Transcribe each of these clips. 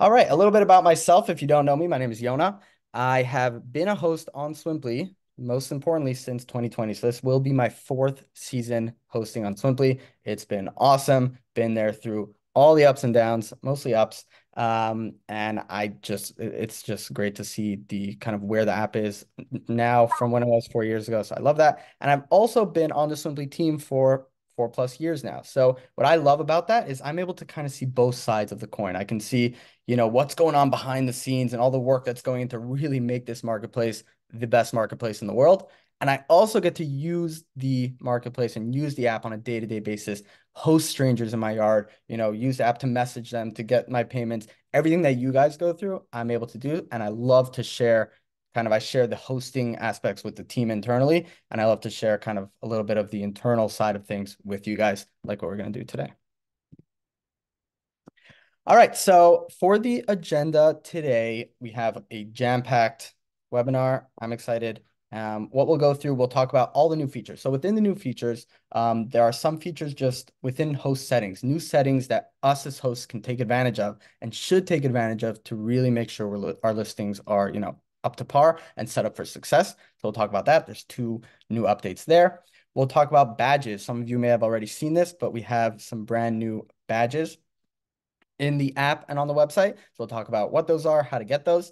All right, a little bit about myself. If you don't know me, my name is Yona. I have been a host on Swimply, most importantly, since 2020. So this will be my fourth season hosting on Swimply. It's been awesome. Been there through all the ups and downs, mostly ups. And it's just great to see the kind of where the app is now from when it was 4 years ago. So I love that. And I've also been on the Swimply team for 4+ years now. So what I love about that is I'm able to kind of see both sides of the coin. I can see what's going on behind the scenes and all the work that's going into really make this marketplace the best marketplace in the world. And I also get to use the marketplace and use the app on a day-to-day basis, host strangers in my yard, use the app to message them, to get my payments. Everything that you guys go through, I'm able to do. And I love to share I share the hosting aspects with the team internally. And I love to share kind of a little bit of the internal side of things with you guys, like what we're going to do today. All right, so for the agenda today, we have a jam-packed webinar. I'm excited. What we'll go through, we'll talk about all the new features. So within the new features, there are some features just within host settings, new settings that us as hosts can take advantage of and should take advantage of to really make sure our listings are, up to par and set up for success. So we'll talk about that. There's two new updates there. We'll talk about badges. Some of you may have already seen this, but we have some brand new badges in the app and on the website. So we'll talk about what those are, how to get those.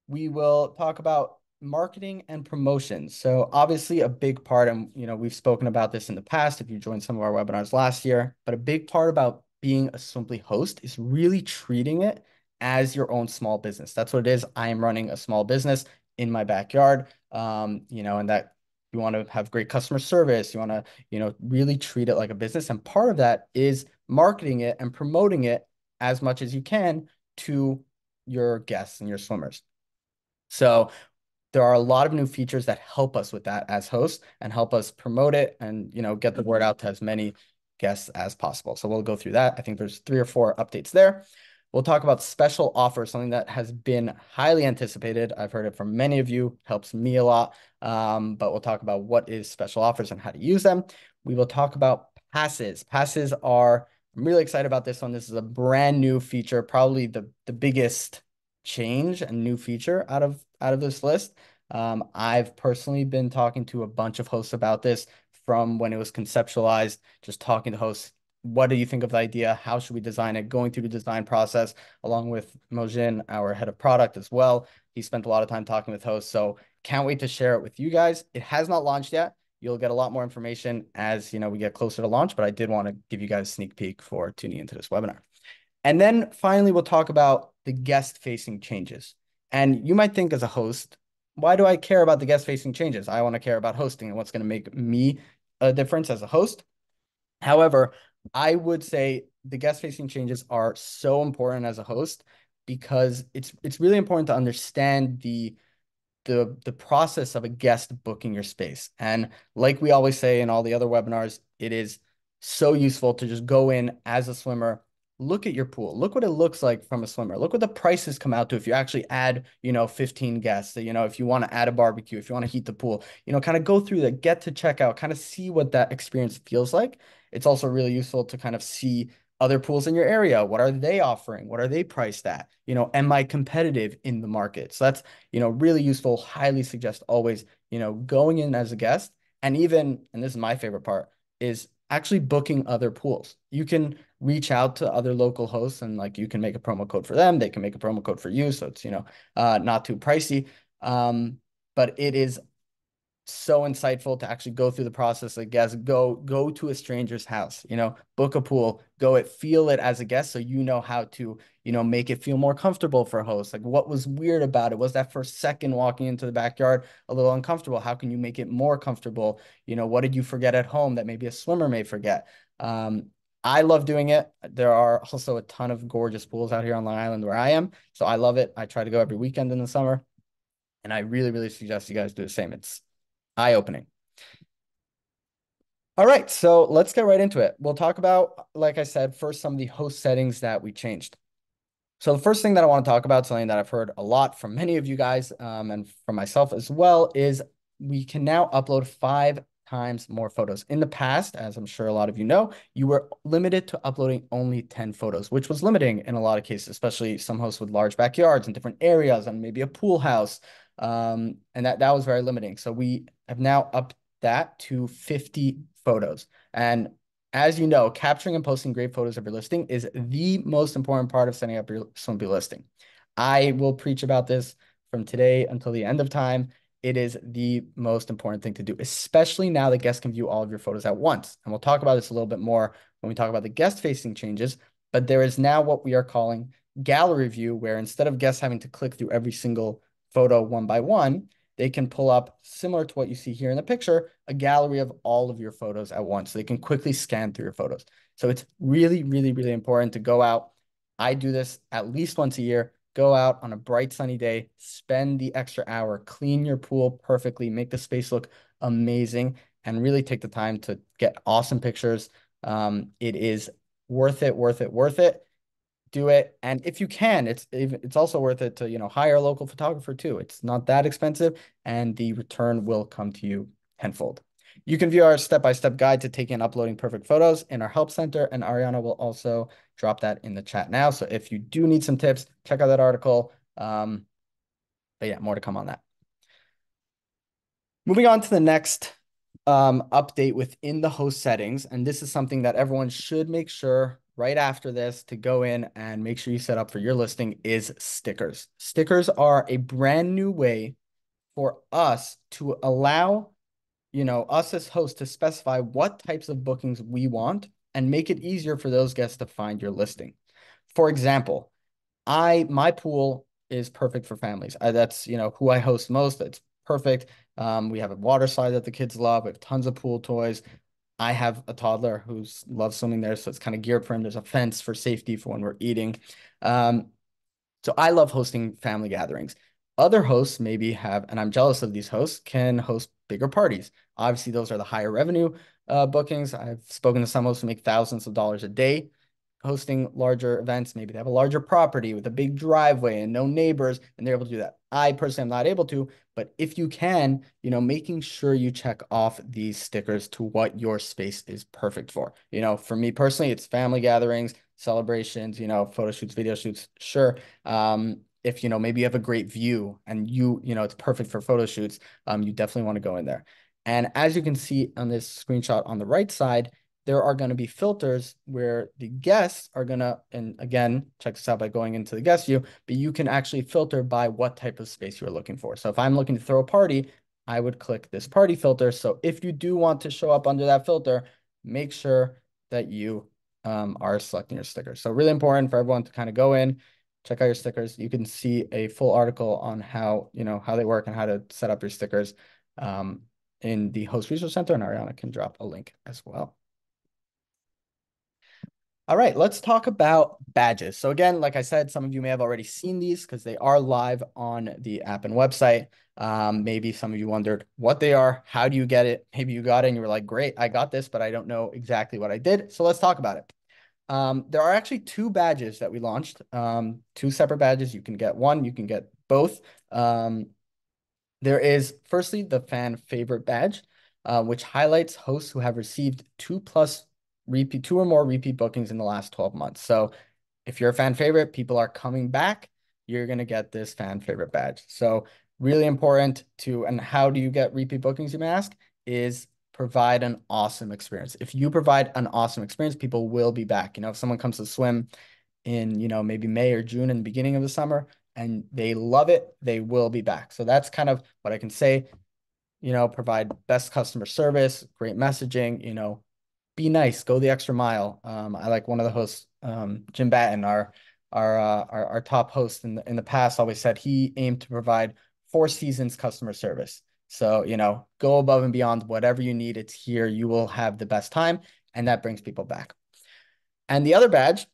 We will talk about marketing and promotions. So obviously a big part, and we've spoken about this in the past if you joined some of our webinars last year, but a big part about being a Swimply host is really treating it as your own small business. That's what it is. I am running a small business in my backyard, and that you want to have great customer service. You want to, really treat it like a business. And part of that is marketing it and promoting it as much as you can to your guests and your swimmers. So there are a lot of new features that help us with that as hosts and help us promote it and get the word out to as many guests as possible. So we'll go through that. I think there's 3 or 4 updates there. We'll talk about special offers, something that has been highly anticipated. I've heard it from many of you, helps me a lot. But we'll talk about what is special offers and how to use them. We will talk about passes. Passes are I'm really excited about this one. This is a brand new feature, probably the biggest change and new feature out of this list. I've personally been talking to a bunch of hosts about this from when it was conceptualized, just talking to hosts. What do you think of the idea? How should we design it? Going through the design process, along with Mojin, our head of product as well. He spent a lot of time talking with hosts. So can't wait to share it with you guys. It has not launched yet. You'll get a lot more information as we get closer to launch, but I did want to give you guys a sneak peek for tuning into this webinar. And then finally, we'll talk about the guest-facing changes. And you might think as a host, why do I care about the guest-facing changes? I want to care about hosting and what's going to make me a difference as a host. However, I would say the guest-facing changes are so important as a host because it's really important to understand the process of a guest booking your space. And like we always say in all the other webinars, it is so useful to just go in as a swimmer, look at your pool, look what it looks like from a swimmer, look what the prices come out to if you actually add, 15 guests, if you want to add a barbecue, if you want to heat the pool, kind of go through that, get to checkout, kind of see what that experience feels like. It's also really useful to kind of see other pools in your area. What are they offering? What are they priced at? Am I competitive in the market? So that's really useful. Highly suggest always, going in as a guest and even, and this is my favorite part, is actually booking other pools. You can reach out to other local hosts and like you can make a promo code for them. They can make a promo code for you. So it's, not too pricey. But it is so insightful to actually go through the process. Like guess go to a stranger's house, book a pool, feel it as a guest so you know how to make it feel more comfortable for a host. Like what was weird about it? Was that first second walking into the backyard a little uncomfortable? How can you make it more comfortable? What did you forget at home that maybe a swimmer may forget? I love doing it. There are also a ton of gorgeous pools out here on Long Island where I am, so I love it. I try to go every weekend in the summer, and I really really suggest you guys do the same. It's eye-opening. All right, so let's get right into it. We'll talk about, like I said, first some of the host settings that we changed. So the first thing that I want to talk about, something that I've heard a lot from many of you guys and from myself as well, is we can now upload 5 times more photos. In the past, as I'm sure a lot of you know, you were limited to uploading only 10 photos, which was limiting in a lot of cases, especially some hosts with large backyards and different areas and maybe a pool house. And that was very limiting. So we have now upped that to 50 photos. And as you know, capturing and posting great photos of your listing is the most important part of setting up your Swimply listing. I will preach about this from today until the end of time. It is the most important thing to do, especially now that guests can view all of your photos at once. And we'll talk about this a little bit more when we talk about the guest-facing changes. But there is now what we are calling gallery view, where instead of guests having to click through every single photo one by one, they can pull up, similar to what you see here in the picture, a gallery of all of your photos at once. So they can quickly scan through your photos. So it's really, really, really important to go out. I do this at least once a year. Go out on a bright sunny day, spend the extra hour, clean your pool perfectly, make the space look amazing, and really take the time to get awesome pictures. It is worth it, worth it, worth it. Do it. And if you can, it's also worth it to, hire a local photographer too. It's not that expensive and the return will come to you tenfold. You can view our step-by-step guide to taking and uploading perfect photos in our help center, and Ariana will also drop that in the chat now. So if you do need some tips, check out that article. But yeah, more to come on that. Moving on to the next update within the host settings, and this is something that everyone should make sure right after this to go in and make sure you set up for your listing, is stickers. Stickers are a brand new way for us to allow, us as hosts to specify what types of bookings we want and make it easier for those guests to find your listing. For example, my pool is perfect for families. That's, who I host most. It's perfect. We have a water slide that the kids love. We have tons of pool toys. I have a toddler who loves swimming there, so it's kind of geared for him. There's a fence for safety for when we're eating. So I love hosting family gatherings. Other hosts maybe have, and I'm jealous of these hosts, can host bigger parties. Obviously, those are the higher revenue bookings. I've spoken to some hosts who make thousands of dollars a day hosting larger events. Maybe they have a larger property with a big driveway and no neighbors, and they're able to do that. I personally am not able to, but if you can, making sure you check off these stickers to what your space is perfect for. For me personally, it's family gatherings, celebrations, photo shoots, video shoots, sure. If, maybe you have a great view and it's perfect for photo shoots, you definitely want to go in there. And as you can see on this screenshot on the right side, there are going to be filters where the guests are going to, and again, check this out by going into the guest view, but you can actually filter by what type of space you're looking for. So if I'm looking to throw a party, I would click this party filter. So if you do want to show up under that filter, make sure that you are selecting your stickers. So really important for everyone to kind of go in, check out your stickers. You can see a full article on how, how they work and how to set up your stickers in the Host Resource Center, and Ariana can drop a link as well. All right, let's talk about badges. So again, like I said, some of you may have already seen these because they are live on the app and website. Maybe some of you wondered what they are. How do you get it? Maybe you got it and you were like, great, I got this, but I don't know exactly what I did. So let's talk about it. There are actually two badges that we launched, two separate badges. You can get one, you can get both. There is firstly the fan favorite badge, which highlights hosts who have received two or more repeat bookings in the last 12 months. So if you're a fan favorite, people are coming back, you're going to get this fan favorite badge. So really important and how do you get repeat bookings, you may ask, is provide an awesome experience. If you provide an awesome experience, people will be back. If someone comes to swim in, maybe May or June in the beginning of the summer and they love it, they will be back. So that's kind of what I can say. Provide best customer service, great messaging, be nice, go the extra mile. I like one of the hosts, Jim Batten, our top host in the past, always said he aimed to provide 4 seasons customer service. So, go above and beyond whatever you need. It's here. You will have the best time, and that brings people back. And the other badge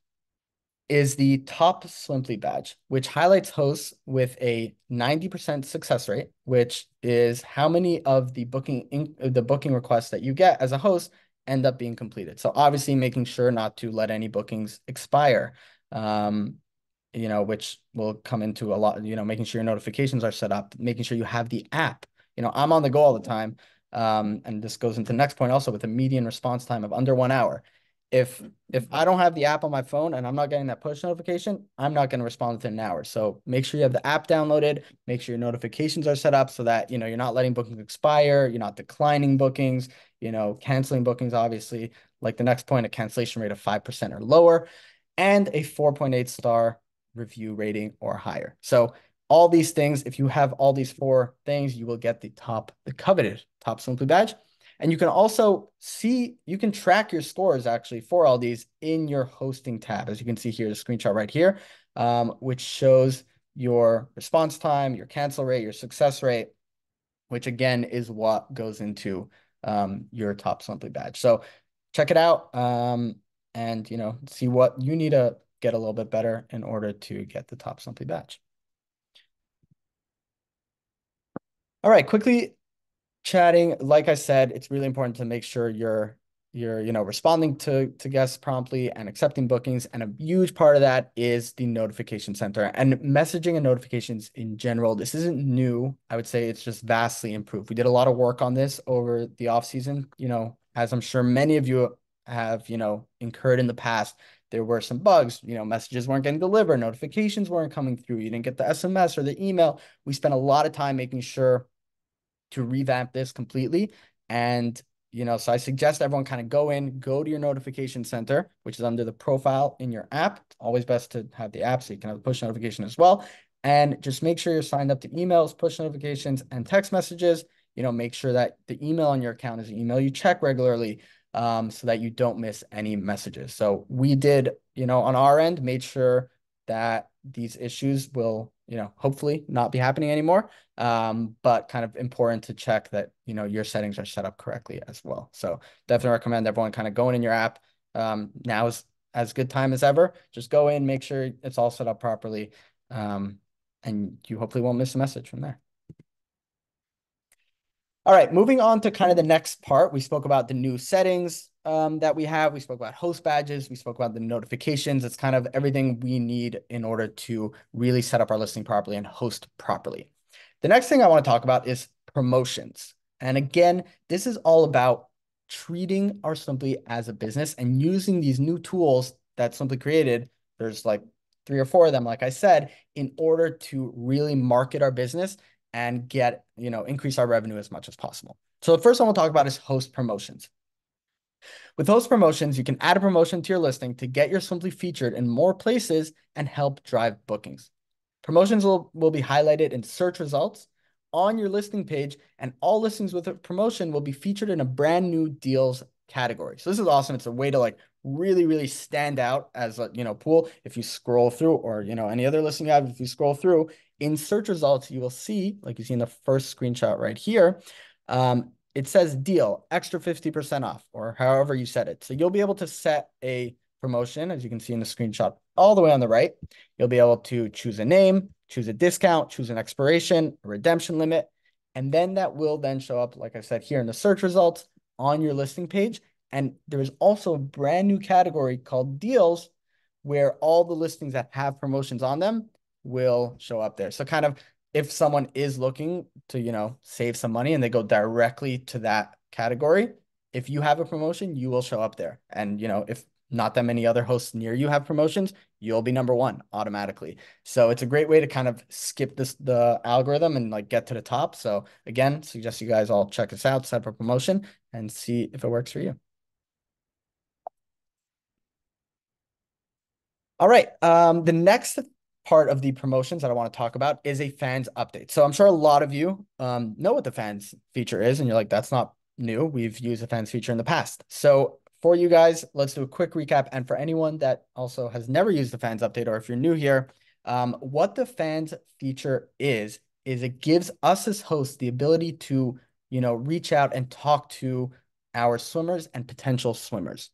is the top Swimply badge, which highlights hosts with a 90% success rate, which is how many of the booking requests that you get as a host end up being completed. So obviously making sure not to let any bookings expire, which will come into a lot, making sure your notifications are set up, making sure you have the app. I'm on the go all the time. And this goes into the next point also with a median response time of under 1 hour. If I don't have the app on my phone and I'm not getting that push notification, I'm not going to respond within an hour. So make sure you have the app downloaded, make sure your notifications are set up so that, you're not letting bookings expire, you're not declining bookings, canceling bookings, obviously, like the next point, a cancellation rate of 5% or lower, and a 4.8 star review rating or higher. So all these things, if you have all these four things, you will get the coveted top Swimply badge. And you can also you can track your scores actually for all these in your hosting tab. As you can see here, the screenshot right here, which shows your response time, your cancel rate, your success rate, which again is what goes into your top Swimply badge. So check it out and see what you need to get a little bit better in order to get the top Swimply badge. All right, quickly chatting. Like I said, it's really important to make sure you're responding to guests promptly and accepting bookings. And a huge part of that is the notification center and messaging and notifications in general. This isn't new. I would say it's just vastly improved. We did a lot of work on this over the off season, as I'm sure many of you have, incurred in the past. There were some bugs, messages weren't getting delivered, notifications weren't coming through. You didn't get the SMS or the email. We spent a lot of time making sure to revamp this completely. And, so I suggest everyone kind of go to your notification center, which is under the profile in your app. It's always best to have the app so you can have a push notification as well. And just make sure you're signed up to emails, push notifications, and text messages. Make sure that the email on your account is an email you check regularly, so that you don't miss any messages. So we did, on our end, made sure that these issues will, hopefully not be happening anymore. But kind of important to check that, your settings are set up correctly as well. So definitely recommend everyone kind of going in your app. Now is as good time as ever. Just go in, make sure it's all set up properly. And you hopefully won't miss a message from there. All right, moving on to kind of the next part. We spoke about the new settings that we have. We spoke about host badges. We spoke about the notifications. It's kind of everything we need in order to really set up our listing properly and host properly. The next thing I want to talk about is promotions. And again, this is all about treating our Swimply as a business and using these new tools that Swimply created. There's like 3 or 4 of them, like I said, in order to really market our business and get, increase our revenue as much as possible. So the first one we'll talk about is host promotions. With host promotions, you can add a promotion to your listing to get your Swimply featured in more places and help drive bookings. Promotions will be highlighted in search results on your listing page, and all listings with a promotion will be featured in a brand new deals category. So this is awesome. It's a way to like really, really stand out as a, pool. If you scroll through or, any other listing you have, if you scroll through in search results, you will see, like you see in the first screenshot right here, it says deal, extra 50% off, or however you set it. So you'll be able to set a promotion, as you can see in the screenshot all the way on the right. You'll be able to choose a name, choose a discount, choose an expiration, a redemption limit, and then that will then show up, like I said, here in the search results on your listing page. And there is also a brand new category called deals, where all the listings that have promotions on them will show up there. So kind of if someone is looking to, save some money and they go directly to that category, if you have a promotion, you will show up there. And, if not that many other hosts near you have promotions, you'll be number one automatically. So it's a great way to kind of skip the algorithm and like get to the top. So again, suggest you guys all check this out, set up a promotion and see if it works for you. All right. The next part of the promotions that I want to talk about is a fans update. So I'm sure a lot of you know what the fans feature is, and you're like, that's not new. We've used the fans feature in the past. So for you guys, let's do a quick recap. And for anyone that also has never used the fans update, or if you're new here, what the fans feature is it gives us as hosts the ability to, reach out and talk to our swimmers and potential swimmers.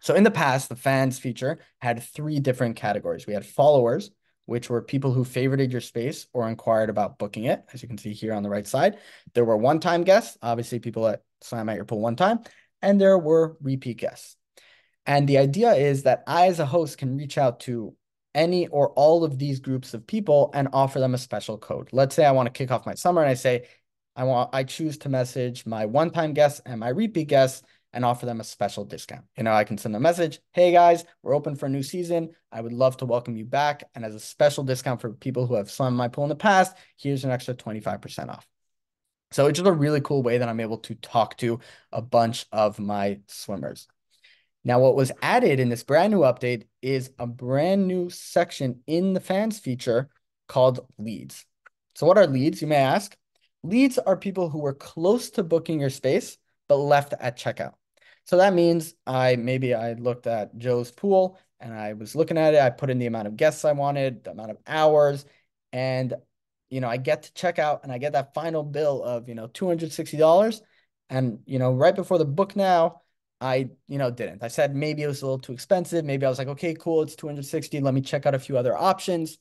So in the past, the fans feature had 3 different categories. We had followers, which were people who favorited your space or inquired about booking it, as you can see here on the right side. There were one-time guests, obviously people that swam at your pool one time, and there were repeat guests. And the idea is that I, as a host, can reach out to any or all of these groups of people and offer them a special code. Let's say I want to kick off my summer and I say, I choose to message my one-time guests and my repeat guests and offer them a special discount. I can send a message, hey guys, we're open for a new season. I would love to welcome you back. And as a special discount for people who have swum my pool in the past, here's an extra 25% off. So it's just a really cool way that I'm able to talk to a bunch of my swimmers. Now, what was added in this brand new update is a brand new section in the fans feature called leads. So what are leads, you may ask? Leads are people who were close to booking your space, but left at checkout. So that means maybe I looked at Joe's pool and I was looking at it. I put in the amount of guests I wanted, the amount of hours, and I get to check out and I get that final bill of, $260. And, right before the book now, I, didn't. I said maybe it was a little too expensive. Maybe I was like, okay, cool, it's 260. Let me check out a few other options.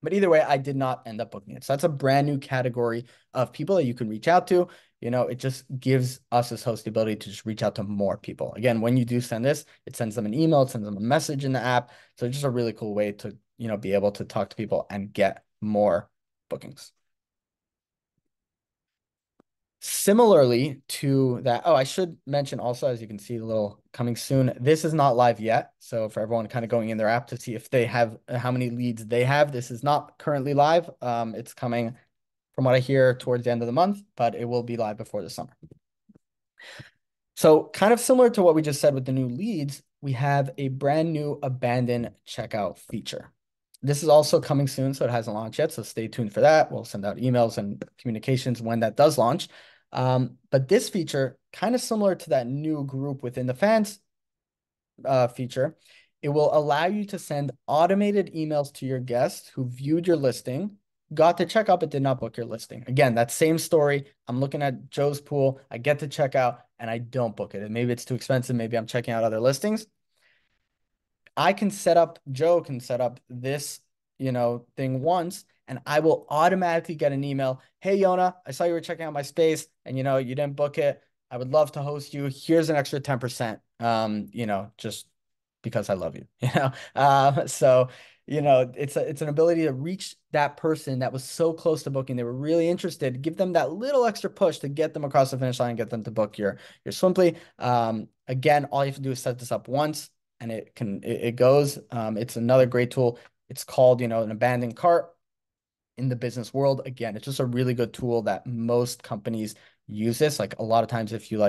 But either way, I did not end up booking it. So that's a brand new category of people that you can reach out to. It just gives us as host the ability to just reach out to more people. Again, when you do send this, it sends them an email, it sends them a message in the app. So it's just a really cool way to, be able to talk to people and get more bookings. Similarly to that, oh, I should mention also, as you can see, a little coming soon. This is not live yet. So for everyone kind of going in their app to see if they have how many leads they have, this is not currently live. It's coming from what I hear towards the end of the month, but it will be live before the summer. So kind of similar to what we just said with the new leads, we have a brand new abandoned checkout feature. This is also coming soon, so it hasn't launched yet. So stay tuned for that. We'll send out emails and communications when that does launch. But this feature, kind of similar to that new group within the fans feature, it will allow you to send automated emails to your guests who viewed your listing, got to check out, but did not book your listing. Again, that same story. I'm looking at Joe's pool. I get to check out and I don't book it. And maybe it's too expensive. Maybe I'm checking out other listings. Joe can set up this, thing once, and I will automatically get an email. Hey, Yona, I saw you were checking out my space and, you didn't book it. I would love to host you. Here's an extra 10%, just because I love you, so, it's an ability to reach that person that was so close to booking. They were really interested, give them that little extra push to get them across the finish line, get them to book your Swimply. Again, all you have to do is set this up once and it goes. It's another great tool. It's called, an abandoned cart in the business world. Again, it's just a really good tool that most companies use this. Like a lot of times if you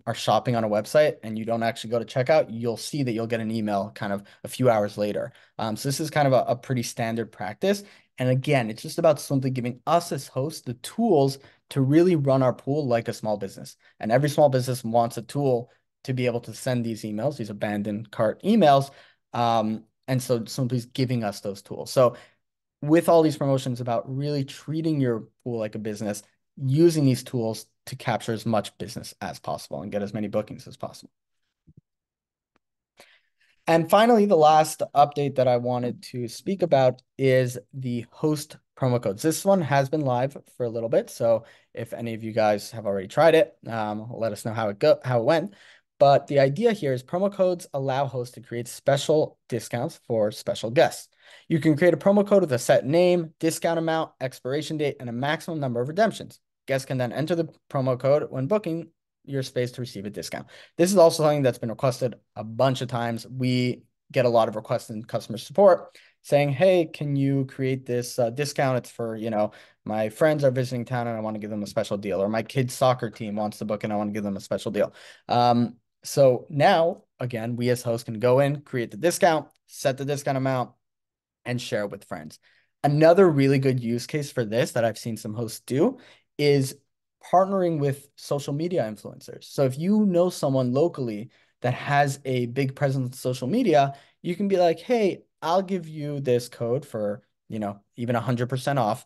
are shopping on a website and you don't actually go to checkout, you'll see that you'll get an email kind of a few hours later. So this is kind of a pretty standard practice. And again, it's just about simply giving us as hosts the tools to really run our pool like a small business. And every small business wants a tool to be able to send these emails, these abandoned cart emails. And so Swimply's giving us those tools. So with all these promotions about really treating your pool like a business, using these tools to capture as much business as possible and get as many bookings as possible. And finally, the last update that I wanted to speak about is the host promo codes. This one has been live for a little bit, so if any of you guys have already tried it, let us know how it went. But the idea here is promo codes allow hosts to create special discounts for special guests. You can create a promo code with a set name, discount amount, expiration date, and a maximum number of redemptions. Guests can then enter the promo code when booking your space to receive a discount. This is also something that's been requested a bunch of times. We get a lot of requests in customer support saying, hey, can you create this discount? It's for, my friends are visiting town and I want to give them a special deal, or my kid's soccer team wants to book and I want to give them a special deal. So now, again, we as hosts can go in, create the discount, set the discount amount, and share it with friends. Another really good use case for this that I've seen some hosts do is partnering with social media influencers. So if you know someone locally that has a big presence on social media, you can be like, hey, I'll give you this code for, even 100% off,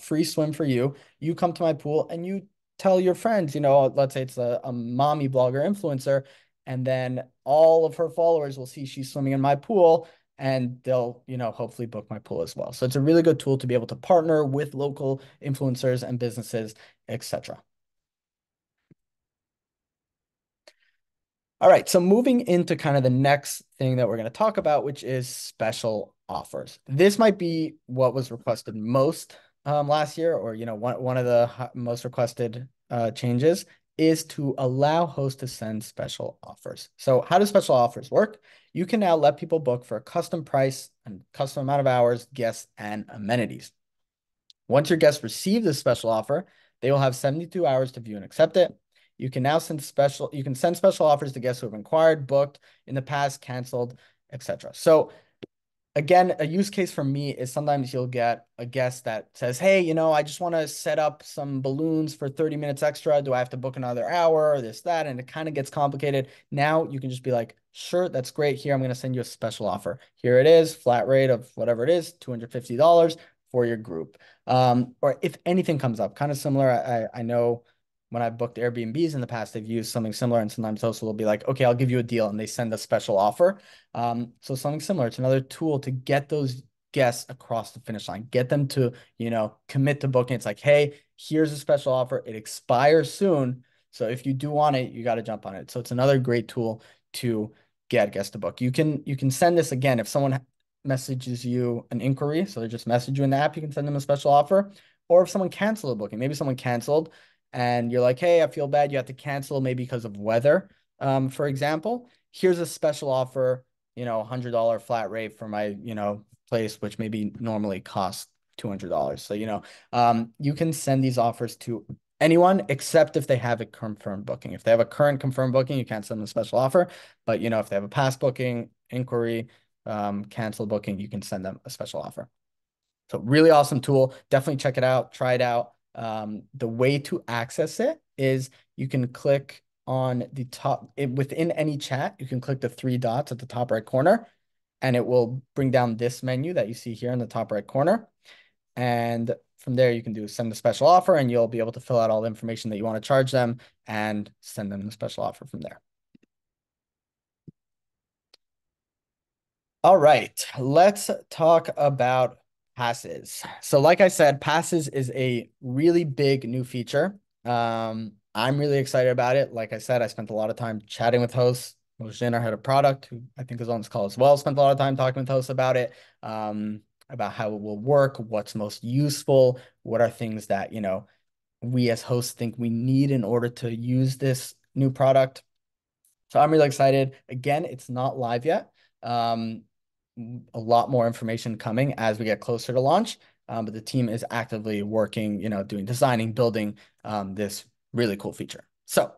free swim for you. You come to my pool and you tell your friends, let's say it's a mommy blogger influencer, and then all of her followers will see she's swimming in my pool and they'll, hopefully book my pool as well. So it's a really good tool to be able to partner with local influencers and businesses, etc. All right, so moving into kind of the next thing that we're going to talk about, which is special offers. This might be what was requested most last year, or one of the most requested changes is to allow hosts to send special offers. So how do special offers work? You can now let people book for a custom price and custom amount of hours, guests, and amenities. Once your guests receive this special offer, they will have 72 hours to view and accept it. You can send special offers to guests who have inquired, booked in the past, canceled, etc. So again, a use case for me is sometimes you'll get a guest that says, hey, I just want to set up some balloons for 30 minutes extra. Do I have to book another hour or this, that? And it kind of gets complicated. Now you can just be like, sure, that's great. Here, I'm going to send you a special offer. Here it is, flat rate of whatever it is, $250 for your group. Or if anything comes up, kind of similar. I know when I've booked Airbnbs in the past, they've used something similar. And sometimes hosts will be like, okay, I'll give you a deal. And they send a special offer. So something similar. It's another tool to get those guests across the finish line, get them to, commit to booking. It's like, hey, here's a special offer. It expires soon. So if you do want it, you got to jump on it. So it's another great tool to get guests to book. You can send this again if someone messages you an inquiry. So they just message you in the app, you can send them a special offer. Or if someone canceled a booking, maybe someone canceled and you're like, hey, I feel bad. You have to cancel maybe because of weather, for example. Here's a special offer, $100 flat rate for my, place, which maybe normally costs $200. So, you can send these offers to anyone except if they have a confirmed booking. If they have a current confirmed booking, you can't send them a special offer. But, if they have a past booking, inquiry, cancel booking, you can send them a special offer. So really awesome tool. Definitely check it out. Try it out. The way to access it is you can click on the top within any chat. You can click the three dots at the top right corner, and it will bring down this menu that you see here in the top right corner. And from there, you can do send a special offer, and you'll be able to fill out all the information that you want to charge them and send them the special offer from there. All right, let's talk about passes. So like I said, passes is a really big new feature. I'm really excited about it. Like I said, I spent a lot of time chatting with hosts. Mojin, our head of product, who I think is on this call as well, spent a lot of time talking with hosts about it, about how it will work, what's most useful, what are things that, we as hosts think we need in order to use this new product. So I'm really excited. Again, it's not live yet. Um, a lot more information coming as we get closer to launch. But the team is actively working, doing designing, building this really cool feature. So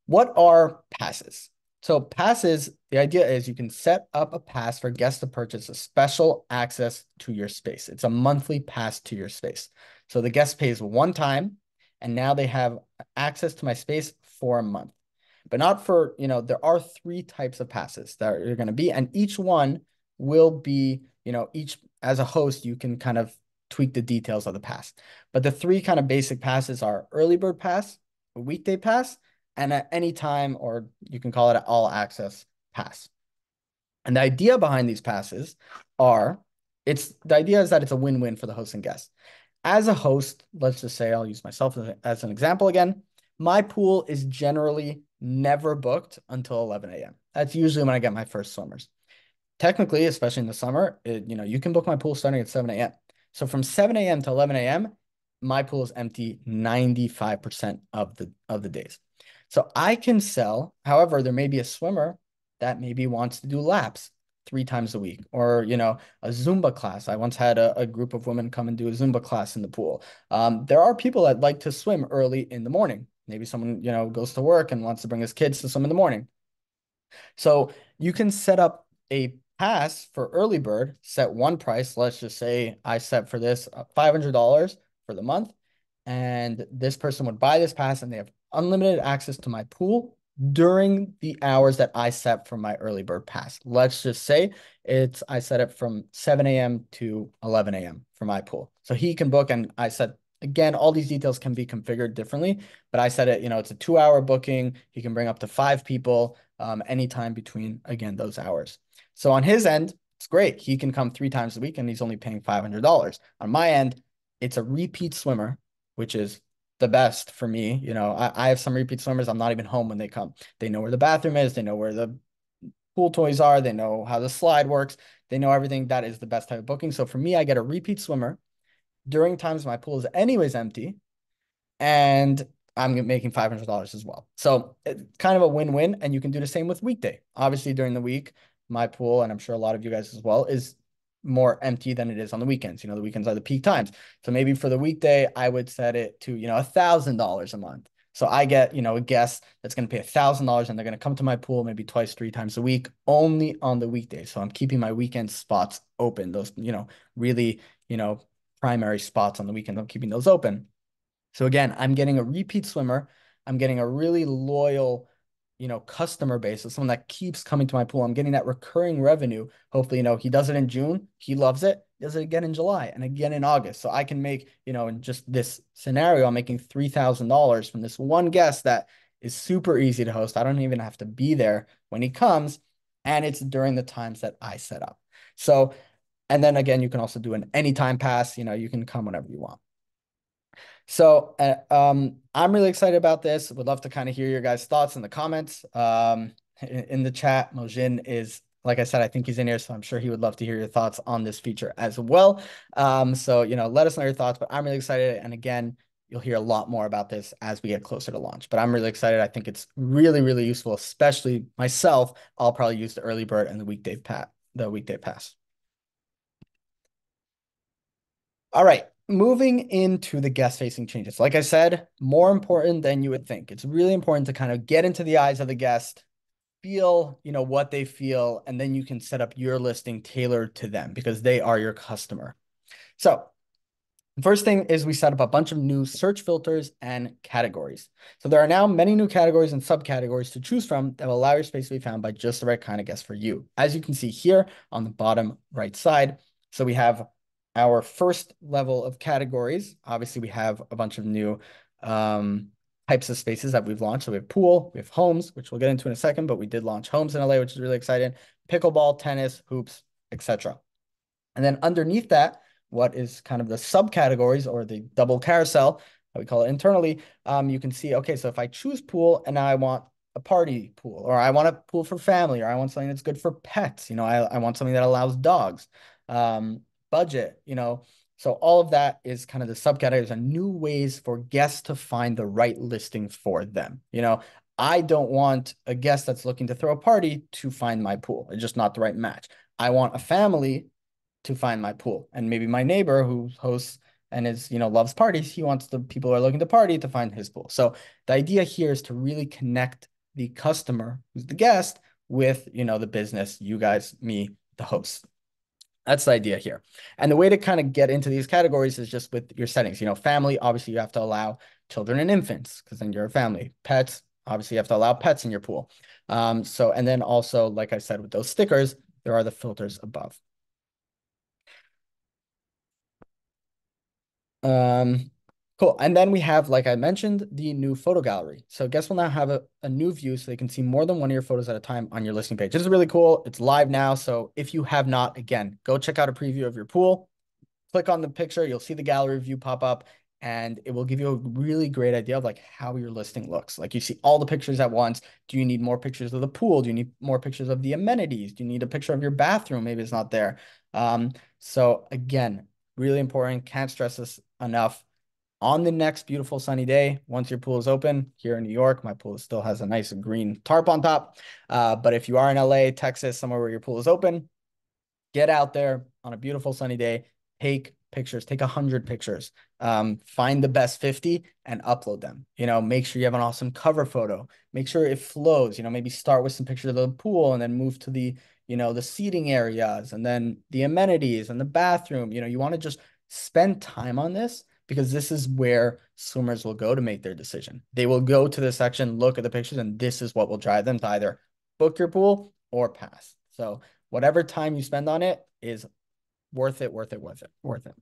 what are passes? So passes, the idea is you can set up a pass for guests to purchase a special access to your space. It's a monthly pass to your space. So the guest pays one time, and now they have access to my space for a month. But not for, there are three types of passes that are going to be, and each one will be, each as a host, you can kind of tweak the details of the pass. But the three kind of basic passes are early bird pass, a weekday pass, and at any time, or you can call it an all access pass. And the idea behind these passes the idea is that it's a win-win for the host and guest. As a host, let's just say I'll use myself as an example again. My pool is generally never booked until 11 a.m. That's usually when I get my first swimmers. Technically, especially in the summer, you can book my pool starting at 7 a.m. So from 7 a.m. to 11 a.m., my pool is empty 95% of the days. So I can sell. However, there may be a swimmer that maybe wants to do laps 3 times a week, or a Zumba class. I once had a group of women come and do a Zumba class in the pool. There are people that like to swim early in the morning. Maybe someone goes to work and wants to bring his kids to swim in the morning. So you can set up a pass for early bird, set one price. Let's just say I set for this $500 for the month. And this person would buy this pass and they have unlimited access to my pool during the hours that I set for my early bird pass. Let's just say I set it from 7 a.m. to 11 a.m. for my pool. So he can book, and I said, again, all these details can be configured differently, but I said it, it's a 2-hour booking. He can bring up to 5 people anytime between, again, those hours. So on his end, it's great. He can come 3 times a week and he's only paying $500. On my end, it's a repeat swimmer, which is the best for me. I have some repeat swimmers. I'm not even home when they come. They know where the bathroom is. They know where the pool toys are. They know how the slide works. They know everything. That is the best type of booking. So for me, I get a repeat swimmer. during times my pool is anyways empty, and I'm making $500 as well. So it's kind of a win-win. And you can do the same with weekday. Obviously, during the week, my pool, and I'm sure a lot of you guys as well, is more empty than it is on the weekends. The weekends are the peak times. So maybe for the weekday, I would set it to, $1,000 a month. So I get, a guest that's going to pay $1,000 and they're going to come to my pool maybe twice, 3 times a week, only on the weekdays. So I'm keeping my weekend spots open. Those, really, primary spots on the weekend. I'm keeping those open. So again, I'm getting a repeat swimmer. I'm getting a really loyal, customer base. So someone that keeps coming to my pool. I'm getting that recurring revenue. Hopefully, he does it in June. He loves it. He does it again in July and again in August. So I can make, in just this scenario, I'm making $3,000 from this one guest that is super easy to host. I don't even have to be there when he comes. And it's during the times that I set up. So, and then again, you can also do an anytime pass. You can come whenever you want. So I'm really excited about this. Would love to kind of hear your guys' thoughts in the comments. In the chat, Mojin is, like I said, I think he's in here, so I'm sure he would love to hear your thoughts on this feature as well. So, let us know your thoughts, but I'm really excited. And again, you'll hear a lot more about this as we get closer to launch, but I'm really excited. I think it's really, really useful, especially myself. I'll probably use the early bird and the weekday pass. All right, moving into the guest facing changes. Like I said, more important than you would think. It's really important to kind of get into the eyes of the guest, feel, what they feel, and then you can set up your listing tailored to them because they are your customer. So first thing is we set up a bunch of new search filters and categories. So there are now many new categories and subcategories to choose from that will allow your space to be found by just the right kind of guest for you. As you can see here on the bottom right side. So we have our first level of categories. Obviously, we have a bunch of new types of spaces that we've launched. So we have pool, we have homes, which we'll get into in a second, but we did launch homes in LA, which is really exciting. Pickleball, tennis, hoops, etc. And then underneath that, what is kind of the subcategories or the double carousel, how we call it internally, you can see, okay, so if I choose pool and now I want a party pool, or I want a pool for family, or I want something that's good for pets, I want something that allows dogs, budget, so all of that is kind of the subcategories and new ways for guests to find the right listing for them. I don't want a guest that's looking to throw a party to find my pool. It's just not the right match. I want a family to find my pool. And maybe my neighbor who hosts and loves parties, he wants the people who are looking to party to find his pool. So the idea here is to really connect the customer, who's the guest, with, the business, you guys, me, the host. That's the idea here. And the way to kind of get into these categories is just with your settings. Family, obviously you have to allow children and infants because then you're a family. Pets, obviously you have to allow pets in your pool. And then also, like I said, with those stickers, there are the filters above. Cool. And then we have, like I mentioned, the new photo gallery. So guests will now have a new view so they can see more than one of your photos at a time on your listing page. This is really cool. It's live now. So if you have not, again, go check out a preview of your pool, click on the picture, you'll see the gallery view pop up, and it will give you a really great idea of like how your listing looks. Like you see all the pictures at once. Do you need more pictures of the pool? Do you need more pictures of the amenities? Do you need a picture of your bathroom? Maybe it's not there. So again, really important. Can't stress this enough. On the next beautiful sunny day, once your pool is open here in New York, my pool still has a nice green tarp on top. But if you are in LA, Texas, somewhere where your pool is open, get out there on a beautiful sunny day, take pictures, take 100 pictures, find the best 50 and upload them. Make sure you have an awesome cover photo. Make sure it flows. Maybe start with some pictures of the pool and then move to the seating areas and then the amenities and the bathroom. You want to just spend time on this because this is where swimmers will go to make their decision. They will go to the section, look at the pictures, and this is what will drive them to either book your pool or pass. So whatever time you spend on it is worth it, worth it, worth it, worth it.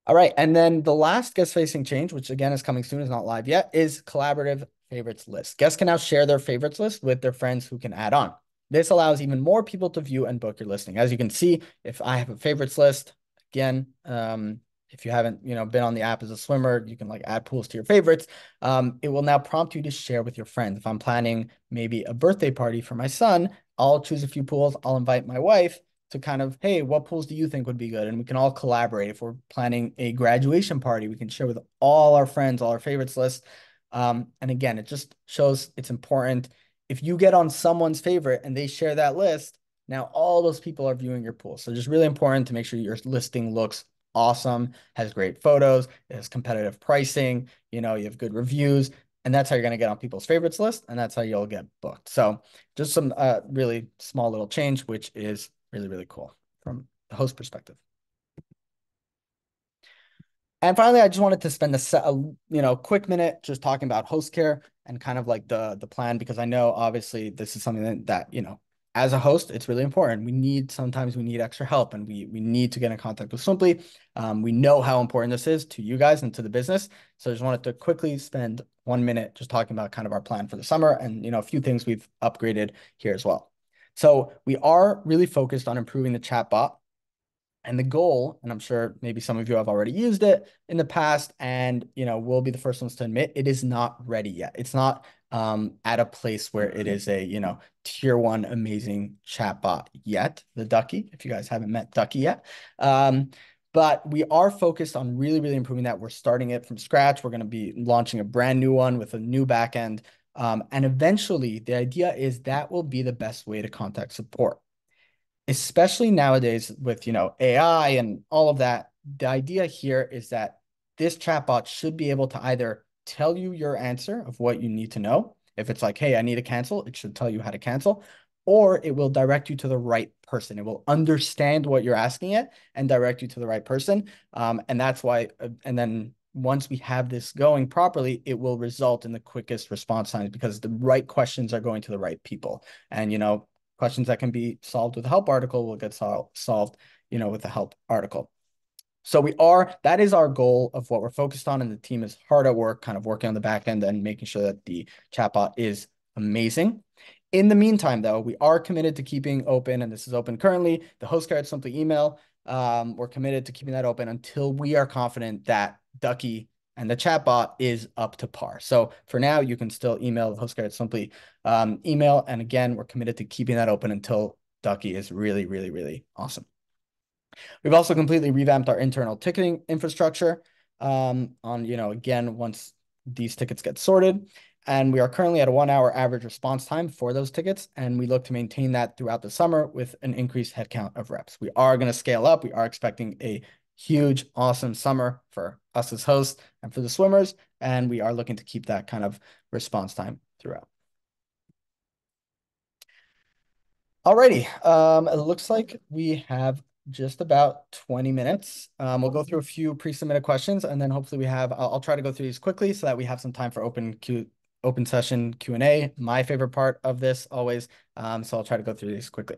All right. And then the last guest facing change, which again is coming soon, is not live yet, is collaborative favorites list. Guests can now share their favorites list with their friends who can add on. This allows even more people to view and book your listing. As you can see, if I have a favorites list, again, if you haven't, been on the app as a swimmer, you can like add pools to your favorites. It will now prompt you to share with your friends. If I'm planning maybe a birthday party for my son, I'll choose a few pools. I'll invite my wife. to kind of, hey, what pools do you think would be good? And we can all collaborate. If we're planning a graduation party, we can share with all our friends, all our favorites list. And again, it just shows it's important. If you get on someone's favorite and they share that list, now all those people are viewing your pool. So just really important to make sure your listing looks awesome, has great photos, it has competitive pricing, you have good reviews, and that's how you're going to get on people's favorites list, and that's how you'll get booked. So just some really small little change, which is really, really cool from the host perspective. And finally, I just wanted to spend quick minute just talking about host care and kind of like the plan, because I know obviously this is something that as a host, it's really important. Sometimes we need extra help, and we need to get in contact with Swimply. We know how important this is to you guys and to the business. So I just wanted to quickly spend 1 minute just talking about kind of our plan for the summer and a few things we've upgraded here as well. So we are really focused on improving the chatbot. And the goal, and I'm sure maybe some of you have already used it in the past, and we'll be the first ones to admit it is not ready yet. It's not at a place where it is a tier one amazing chatbot yet. The Ducky, if you guys haven't met Ducky yet, but we are focused on really, really improving that. We're starting it from scratch. We're going to be launching a brand new one with a new backend, and eventually the idea is that will be the best way to contact support. Especially nowadays with, AI and all of that, the idea here is that this chatbot should be able to either tell you your answer of what you need to know. If it's like, hey, I need to cancel, it should tell you how to cancel, or it will direct you to the right person. It will understand what you're asking it and direct you to the right person. And that's why, and then once we have this going properly, it will result in the quickest response times because the right questions are going to the right people. And, questions that can be solved with a help article will get solved, with a help article. So that is our goal of what we're focused on. And the team is hard at work, kind of working on the back end and making sure that the chatbot is amazing. In the meantime, though, we are committed to keeping open, and this is open currently, the host card Simply email. We're committed to keeping that open until we are confident that Ducky and the chatbot is up to par. So for now, you can still email the host card Simply email. And again, we're committed to keeping that open until Ducky is really, really, really awesome. We've also completely revamped our internal ticketing infrastructure again, once these tickets get sorted. And we are currently at a 1 hour average response time for those tickets. And we look to maintain that throughout the summer with an increased headcount of reps. We are going to scale up. We are expecting a huge, awesome summer for us as hosts and for the swimmers. And we are looking to keep that kind of response time throughout. Alrighty, it looks like we have just about 20 minutes. We'll go through a few pre-submitted questions, and then hopefully I'll try to go through these quickly so that we have some time for open session Q&A, my favorite part of this always. So I'll try to go through these quickly.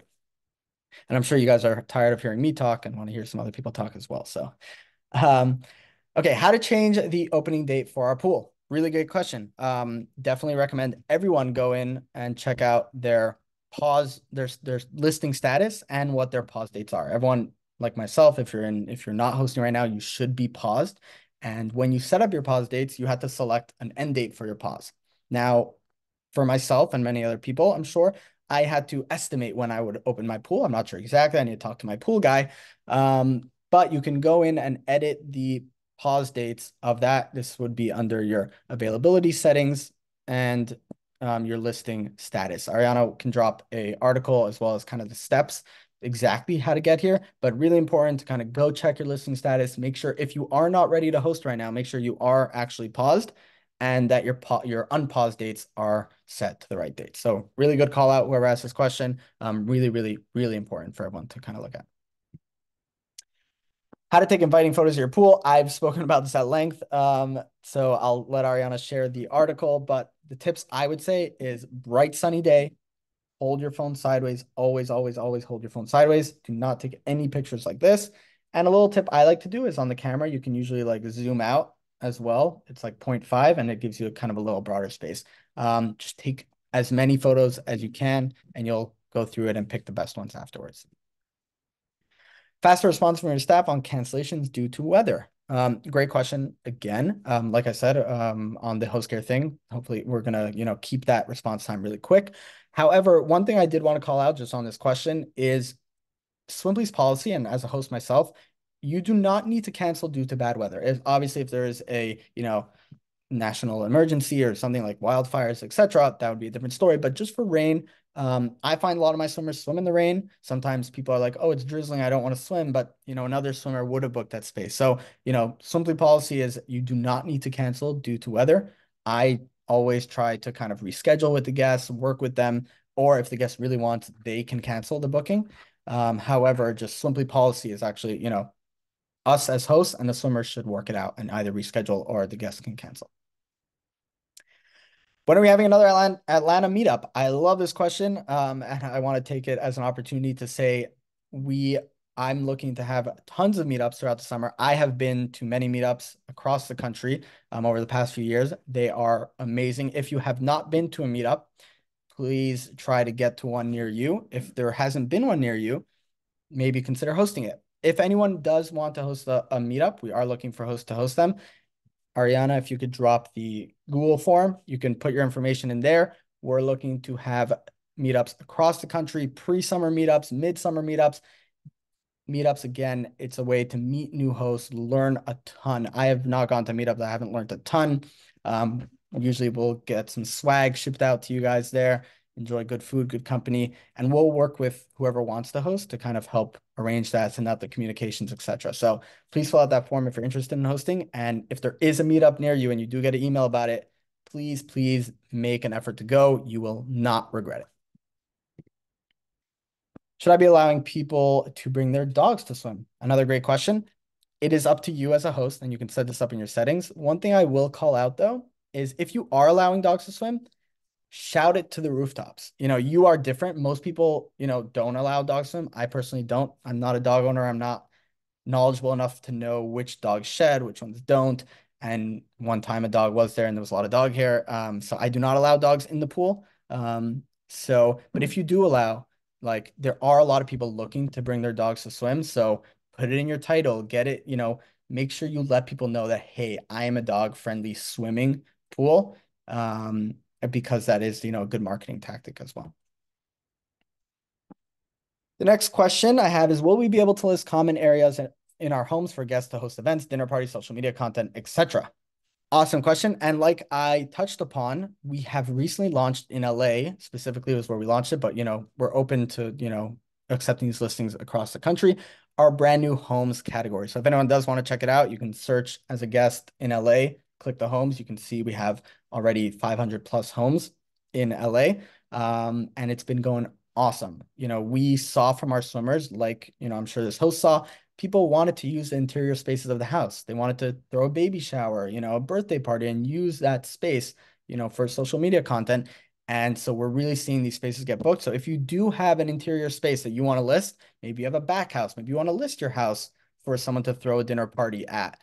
And I'm sure you guys are tired of hearing me talk and want to hear some other people talk as well. So, okay, how to change the opening date for our pool? Really good question. Definitely recommend everyone go in and check out their listing status and what their pause dates are. Everyone, like myself, if you're not hosting right now, you should be paused. And when you set up your pause dates, you have to select an end date for your pause. Now, for myself and many other people, I'm sure I had to estimate when I would open my pool. I'm not sure exactly. I need to talk to my pool guy. But you can go in and edit the pause dates of that. This would be under your availability settings and your listing status. Ariana can drop an article as well as kind of the steps exactly how to get here, but really important to kind of go check your listing status. Make sure if you are not ready to host right now, make sure you are actually paused and that your unpaused dates are set to the right date. So really good call out whoever asked this question. Really, really, really important for everyone to kind of look at. How to take inviting photos of your pool. I've spoken about this at length. So I'll let Ariana share the article, but the tips I would say is bright sunny day, hold your phone sideways. Always, always, always hold your phone sideways. Do not take any pictures like this. And a little tip I like to do is on the camera, you can usually like zoom out as well. It's like 0.5 and it gives you a kind of a little broader space. Just take as many photos as you can and you'll go through it and pick the best ones afterwards. Faster response from your staff on cancellations due to weather. Great question again. Like I said, on the host care thing, hopefully we're gonna, keep that response time really quick. However, one thing I did want to call out just on this question is Swimply's policy, and as a host myself, you do not need to cancel due to bad weather. Obviously, if there is a, national emergency or something like wildfires, etc., that would be a different story. But just for rain, I find a lot of my swimmers swim in the rain. Sometimes people are like, "Oh, it's drizzling, I don't want to swim," but another swimmer would have booked that space. So, Swimply policy is you do not need to cancel due to weather. I always try to kind of reschedule with the guests, work with them, or if the guest really wants, they can cancel the booking. However, just Swimply policy is actually, us as hosts and the swimmers should work it out and either reschedule or the guests can cancel. When are we having another Atlanta meetup? I love this question, and I want to take it as an opportunity to say we. I'm looking to have tons of meetups throughout the summer. I have been to many meetups across the country over the past few years. They are amazing. If you have not been to a meetup, please try to get to one near you. If there hasn't been one near you, maybe consider hosting it. If anyone does want to host a meetup, we are looking for hosts to host them. Ariana, if you could drop the Google form, you can put your information in there. We're looking to have meetups across the country, pre-summer meetups, midsummer meetups. Meetups, again, it's a way to meet new hosts, learn a ton. I have not gone to meetups. I haven't learned a ton. Usually we'll get some swag shipped out to you guys there, enjoy good food, good company, and we'll work with whoever wants to host to kind of help arrange that, send out the communications, etc. So please fill out that form if you're interested in hosting. And if there is a meetup near you and you do get an email about it, please make an effort to go. You will not regret it. Should I be allowing people to bring their dogs to swim? Another great question. It is up to you as a host, and you can set this up in your settings. One thing I will call out though is if you are allowing dogs to swim, shout it to the rooftops. You are different. Most people, don't allow dogs to swim. I personally don't. I'm not a dog owner. I'm not knowledgeable enough to know which dogs shed, which ones don't. And one time a dog was there and there was a lot of dog hair. So I do not allow dogs in the pool. But if you do allow, like there are a lot of people looking to bring their dogs to swim. So put it in your title, get it, make sure you let people know that, hey, I am a dog friendly swimming pool. Because that is, a good marketing tactic as well. The next question I have is, will we be able to list common areas in our homes for guests to host events, dinner parties, social media content, etc.? Awesome question. And like I touched upon, we have recently launched in LA, specifically was where we launched it, but we're open to, accepting these listings across the country, our brand new homes category. So if anyone does want to check it out, you can search as a guest in LA, click the homes. You can see we have already 500 plus homes in LA. And it's been going awesome. We saw from our swimmers, like, I'm sure this host saw, people wanted to use the interior spaces of the house. They wanted to throw a baby shower, a birthday party and use that space, for social media content. And so we're really seeing these spaces get booked. So if you do have an interior space that you want to list, maybe you have a back house, maybe you want to list your house for someone to throw a dinner party at.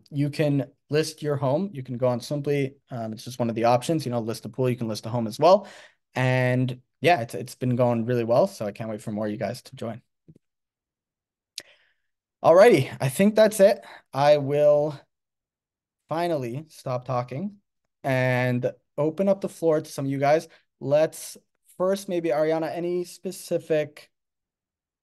You can list your home. You can go on Swimply. It's just one of the options, list a pool, you can list a home as well. And yeah, it's been going really well. So I can't wait for more of you guys to join. Alrighty, I think that's it. I will finally stop talking and open up the floor to some of you guys. Let's first, maybe Ariana, any specific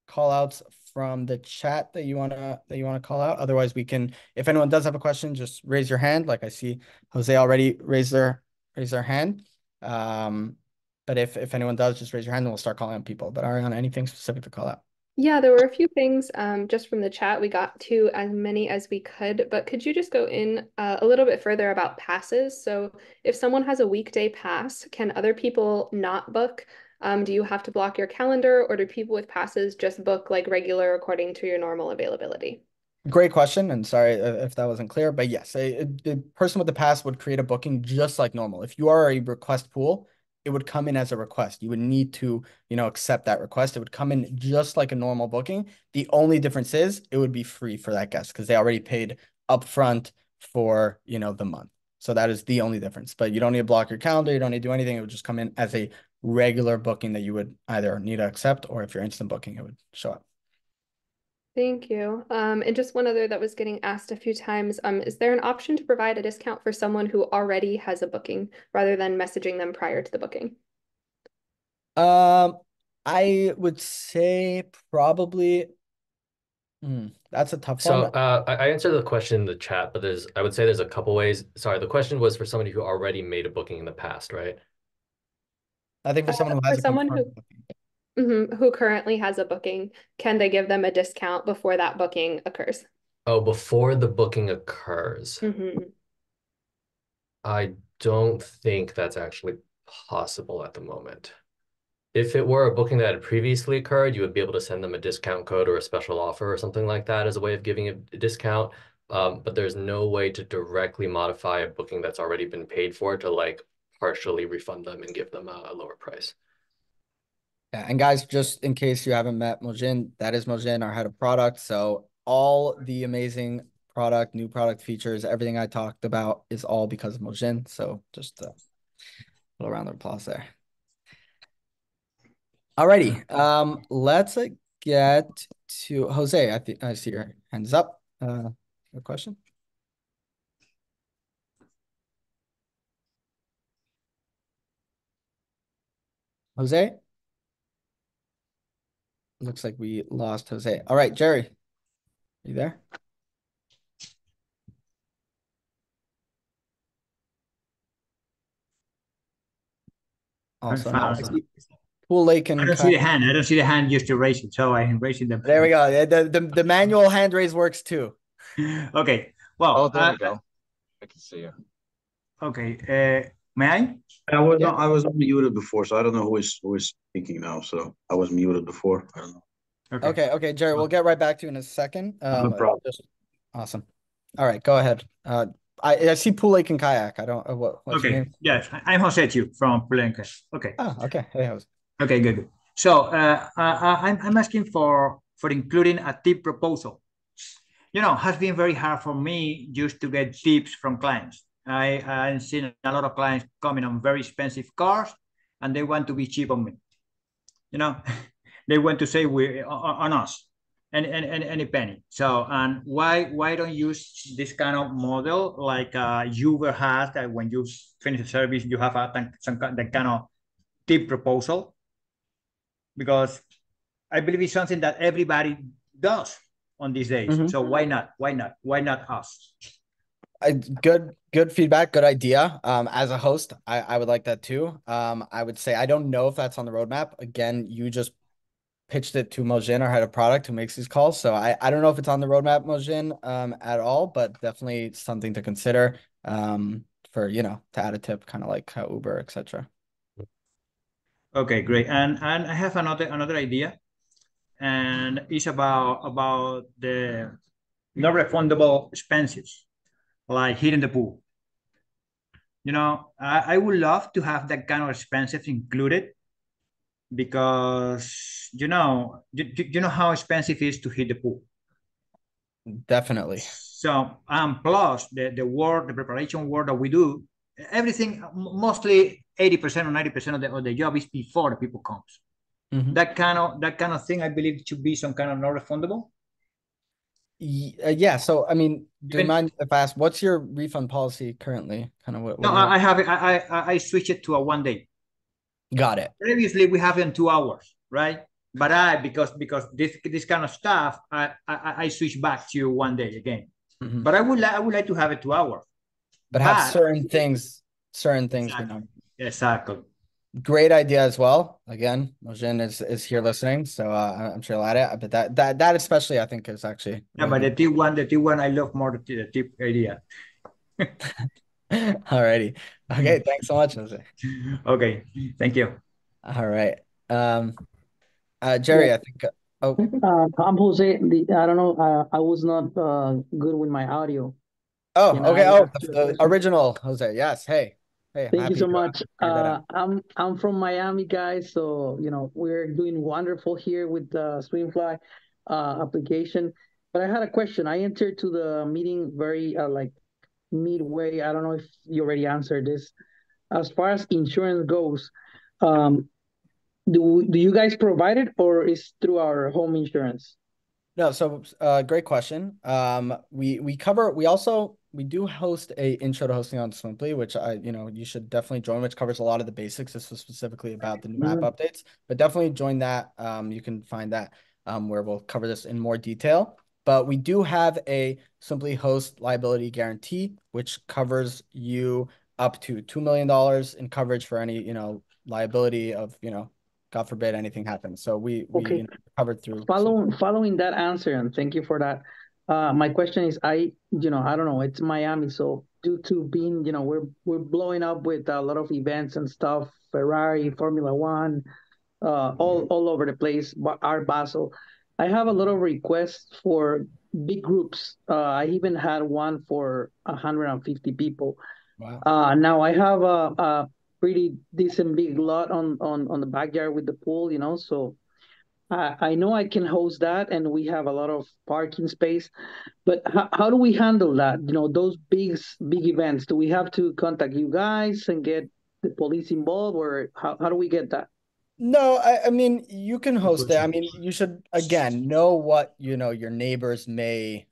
call outs from the chat that you wanna call out? Otherwise, we can, if anyone does have a question, just raise your hand. Like I see Jose already raised their hand. But if anyone does, just raise your hand and we'll start calling out people. But Ariana, anything specific to call out? Yeah, there were a few things just from the chat. We got to as many as we could, but could you just go in a little bit further about passes? So if someone has a weekday pass, can other people not book? Do you have to block your calendar, or do people with passes just book like regular according to your normal availability? Great question, and sorry if that wasn't clear, but yes, the person with the pass would create a booking just like normal. If you are a request pool, it would come in as a request. You would need to, accept that request. It would come in just like a normal booking. The only difference is it would be free for that guest because they already paid upfront for, the month. So that is the only difference. But you don't need to block your calendar. You don't need to do anything. It would just come in as a regular booking that you would either need to accept, or if you're instant booking, it would show up. Thank you. And just one other that was getting asked a few times, is there an option to provide a discount for someone who already has a booking rather than messaging them prior to the booking? Um, I would say probably, that's a tough So one. I answered the question in the chat, but I would say there's a couple ways. Sorry, the question was for somebody who already made a booking in the past, right? I think for someone who For has a someone confirmed who booking. who currently has a booking, can they give them a discount before that booking occurs? Oh, before the booking occurs. Hmm. I don't think that's actually possible at the moment. If it were a booking that had previously occurred, you would be able to send them a discount code or a special offer or something like that as a way of giving a discount. But there's no way to directly modify a booking that's already been paid for to like partially refund them and give them a lower price. Yeah, and guys, just in case you haven't met Mojin, that is Mojin, our head of product. So all the amazing product, new product features, everything I talked about is all because of Mojin. So just a little round of applause there. Alrighty. Let's get to Jose. I think I see your hands up. A question? Jose? Looks like we lost Jose. All right, Jerry, you there? I Also, no. found I it. see Pool Lake I and don't see Kai. the hand. I don't see the hand just to raise it. So I'm raising them. There we go. Yeah, the manual hand raise works too. Okay. Oh, Well, there we go. I can see you. okay. May I? Yeah. I was muted before, so I don't know who is speaking now. So I was muted before. I don't know. Okay. Okay, Jerry, we'll get right back to you in a second. No problem. Just awesome. All right, go ahead. I see Pool Lake and Kayak. I don't what's your Okay. name? Yes, I'm Jose Chu from Pulenka. Okay. Oh, okay. Hey, Jose. Okay. Good. Good. So I'm asking for including a tip proposal. Has been very hard for me just to get tips from clients. I've seen a lot of clients coming on very expensive cars, and they want to be cheap on me. you know they want to say we on us any penny. So, and why don't you use this kind of model like Uber has, that when you finish the service you have that kind of tip proposal, because I believe it's something that everybody does on these days. Mhm. So why not us? Good feedback, good idea. As a host, I would like that too. I would say I don't know if that's on the roadmap. Again, you just pitched it to Mojin, our head of product, who makes these calls. So I don't know if it's on the roadmap, Mojin, at all, but definitely something to consider. For to add a tip, kind of like how Uber, etc. Okay, great. And I have another idea, and it's about the non refundable expenses like hitting the pool. I would love to have that kind of expenses included, because you know how expensive it is to hit the pool. Definitely. So, plus the preparation work that we do, everything, mostly 80% or 90% of the job is before the people comes. Mhm. That kind of thing, I believe, should be some kind of non-refundable. Yeah. So, I mean, do you Even mind if I ask, what's your refund policy currently? Kind of what no, do you have? I have it. I switch it to a 1 day. Got it. Previously, we have it in 2 hours, right? But because this kind of stuff, I switch back to 1 day again. Mhm. But I would like to have it 2 hours. But have But certain things, exactly, exactly. great idea as well. Again, Mojin is here listening, so I'm sure he'll add it. But that especially I think is actually Yeah, really but good. the T1, I love more the tip idea. Alrighty. Okay, thanks so much, Jose. Okay, thank you. All right. Um, Yeah, Jerry, I think. Oh, I'm Jose. I don't know. I was not good with my audio. Can okay. I Oh, ask you a the question? original Jose. Yes. Hey, I'm Thank you happy so you much. figured that out. I'm from Miami, guys. So we're doing wonderful here with the Swimply application. But I had a question. I entered to the meeting very like midway. I don't know if you already answered this. As far as insurance goes, um, do you guys provide it or is through our home insurance? No, so great question. We do host a intro to hosting on Swimply, which you should definitely join, which covers a lot of the basics. This was specifically about the new app Mhm. updates, but definitely join that. You can find that where we'll cover this in more detail. But we do have a Simply Host liability guarantee, which covers you up to $2 million in coverage for any, liability of, God forbid anything happens. So we Okay. covered through some. Following that answer, and thank you for that. My question is, I don't know, it's Miami, so due to being, we're blowing up with a lot of events and stuff, Ferrari, Formula One, all over the place, Art Basel. I have a lot of requests for big groups. I even had one for 150 people. Wow. Now I have a pretty decent big lot on the backyard with the pool, so I know I can host that, and we have a lot of parking space. But how do we handle that? Those big events. Do we have to contact you guys and get the police involved, or how do we get that? No, I mean you can Good host it. I question. mean, you should again know what your neighbors may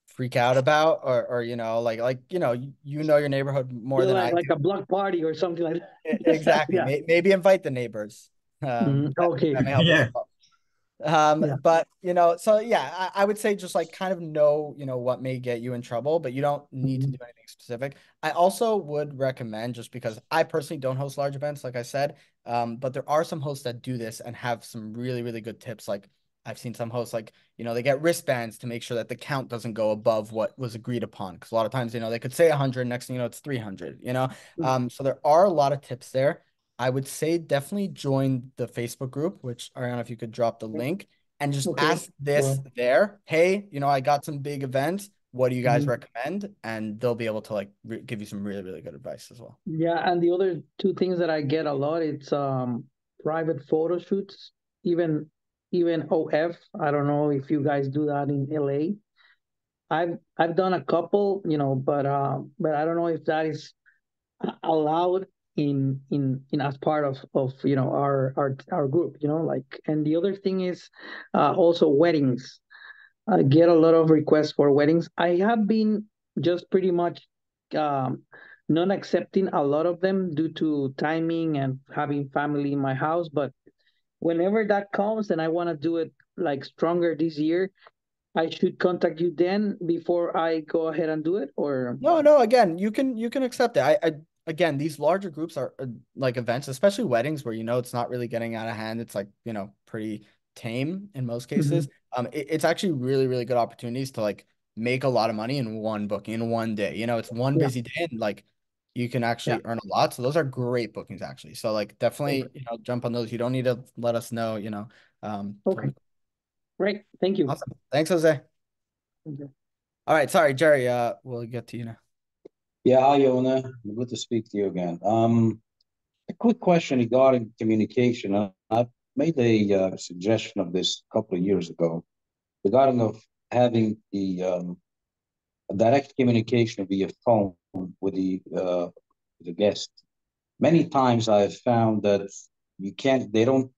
freak out about or you know your neighborhood more Yeah, than like I like do. a block party or something like that. Exactly. Yeah. Maybe invite the neighbors. Okay. That may help as Yeah. well. Yeah. But so yeah, I would say just like kind of know, what may get you in trouble, but you don't need to Mhm. do anything specific. I also would recommend, just because I personally don't host large events, like I said, but there are some hosts that do this and have some really, really good tips. Like I've seen some hosts like, they get wristbands to make sure that the count doesn't go above what was agreed upon. Because a lot of times, they could say 100, next thing you know, it's 300. So there are a lot of tips there. I would say definitely join the Facebook group, which Ariana, if you could drop the link and just Okay. ask this Well, there. Hey, I got some big events. What do you guys mhm. recommend? And they'll be able to like give you some really, really good advice as well. Yeah, and the other two things that I get a lot, it's private photo shoots, even even OF. I don't know if you guys do that in LA. I've done a couple, but I don't know if that is allowed in as part of our group, like. And the other thing is also weddings. I get a lot of requests for weddings. I have been just pretty much um, not accepting a lot of them due to timing and having family in my house. But whenever that comes and I want to do it like stronger this year, I should contact you then before I go ahead and do it, or No, no, again, you can accept it. I again, these larger groups are like events, especially weddings where it's not really getting out of hand. It's like, pretty tame in most cases. Mhm. It's actually really, really good opportunities to like make a lot of money in one booking in one day. It's one Yeah, busy day and like you can yeah. actually earn a lot. So those are great bookings actually. So like definitely, Okay, jump on those. You don't need to let us know, okay, totally. great. Thank you. Awesome. Thanks, Jose. All right, sorry, Jerry. We'll get to you now. Yeah, hi, Yona. Good to speak to you again. A quick question regarding communication. I made a suggestion of this a couple of years ago regarding of having the direct communication via phone with the guest. Many times I've found that they don't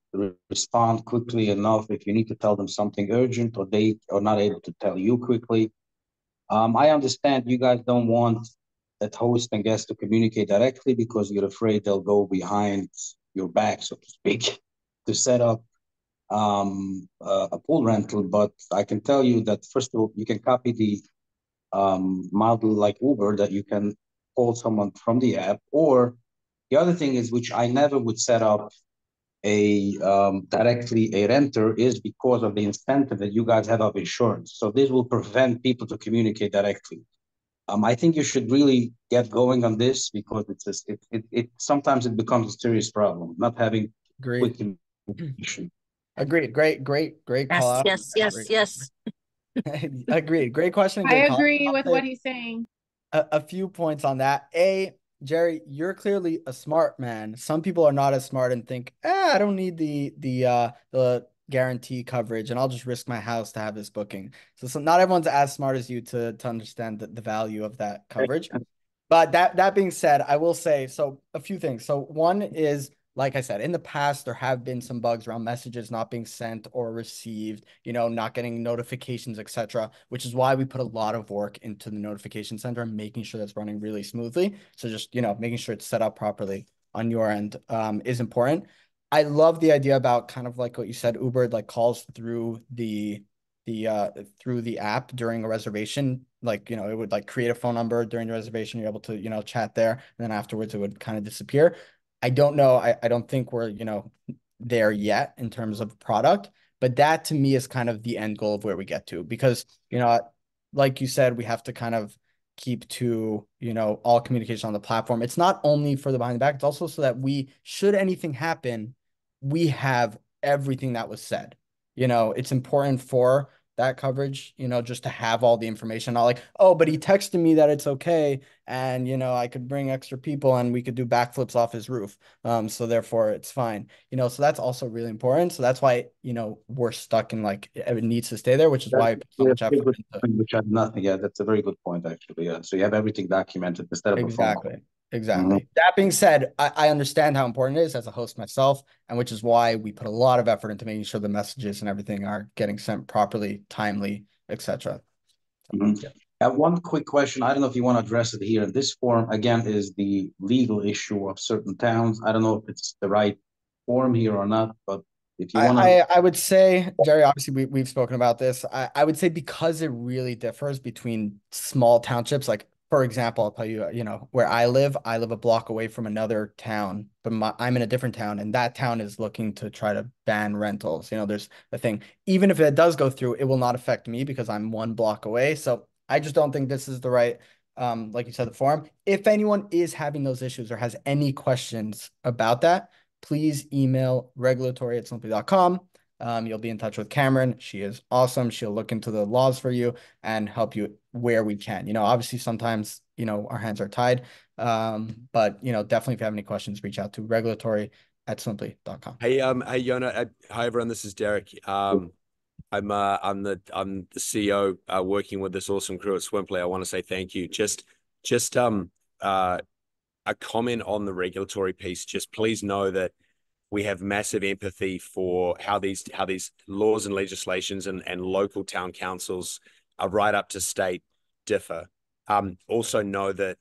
respond quickly enough if you need to tell them something urgent, or they are not able to tell you quickly. I understand you guys don't want that host and guest to communicate directly because you're afraid they'll go behind your back, so to speak, to set up a pool rental. But I can tell you that, first of all, you can copy the model like Uber, that you can call someone from the app. Or the other thing is, which I never would set up a directly a renter, is because of the incentive that you guys have of insurance. So this will prevent people to communicate directly. I think you should really get going on this, because it's just, it sometimes it becomes a serious problem not having Agreed. quick communication. Agreed. Great call Yes, out. yes, yes, Great. yes. Agreed. Great question and I great call out. agree I'll with say what he's saying. a few points on that. Jerry, you're clearly a smart man. Some people are not as smart and think, I don't need the guarantee coverage, and I'll just risk my house to have this booking. So not everyone's as smart as you to understand the value of that coverage. But that being said, I will say so a few things. So one is like I said, in the past, there have been some bugs around messages not being sent or received, not getting notifications, etc., which is why we put a lot of work into the notification center and making sure that's running really smoothly. So just, making sure it's set up properly on your end is important. I love the idea about kind of like what you said, Uber like calls through the app during a reservation. Like, it would like create a phone number during the reservation. You're able to, chat there, and then afterwards it would kind of disappear. I don't know. I don't think we're, there yet in terms of product, but that to me is kind of the end goal of where we get to because, like you said, we have to kind of keep to, all communication on the platform. It's not only for the behind the back, it's also so that should anything happen, we have everything that was said. It's important for that coverage, just to have all the information. Not like, oh, but he texted me that it's okay, and I could bring extra people and we could do backflips off his roof. So therefore it's fine. So that's also really important. So that's why, we're stuck in like it needs to stay there, which is why I put so much effort into. Which have nothing. Yeah, that's a very good point, actually. Yeah. So you have everything documented instead of a phone call. Exactly. Mhm. Exactly. That being said, I understand how important it is as a host myself, and which is why we put a lot of effort into making sure the messages and everything are getting sent properly, timely, etc. Mhm. Yeah. One quick question. I don't know if you want to address it here. This form, again, is the legal issue of certain towns. I don't know if it's the right form here or not, but if you want to. I would say, Jerry, obviously we've spoken about this. I would say because it really differs between small townships, like for example, I'll tell you, where I live a block away from another town, but I'm in a different town, and that town is looking to try to ban rentals. There's the thing. Even if it does go through, it will not affect me because I'm 1 block away. So I just don't think this is the right, like you said, the forum. If anyone is having those issues or has any questions about that, please email regulatory@swimply.com. You'll be in touch with Cameron. She is awesome. She'll look into the laws for you and help you where we can. Obviously sometimes, our hands are tied. But definitely if you have any questions, reach out to regulatory@swimply.com. Hey, Yona. Hi, everyone. This is Derek. I'm the CEO working with this awesome crew at Swimply. I want to say thank you. Just a comment on the regulatory piece. Just please know that we have massive empathy for how these laws and legislations and local town councils are right up to state differ. Also know that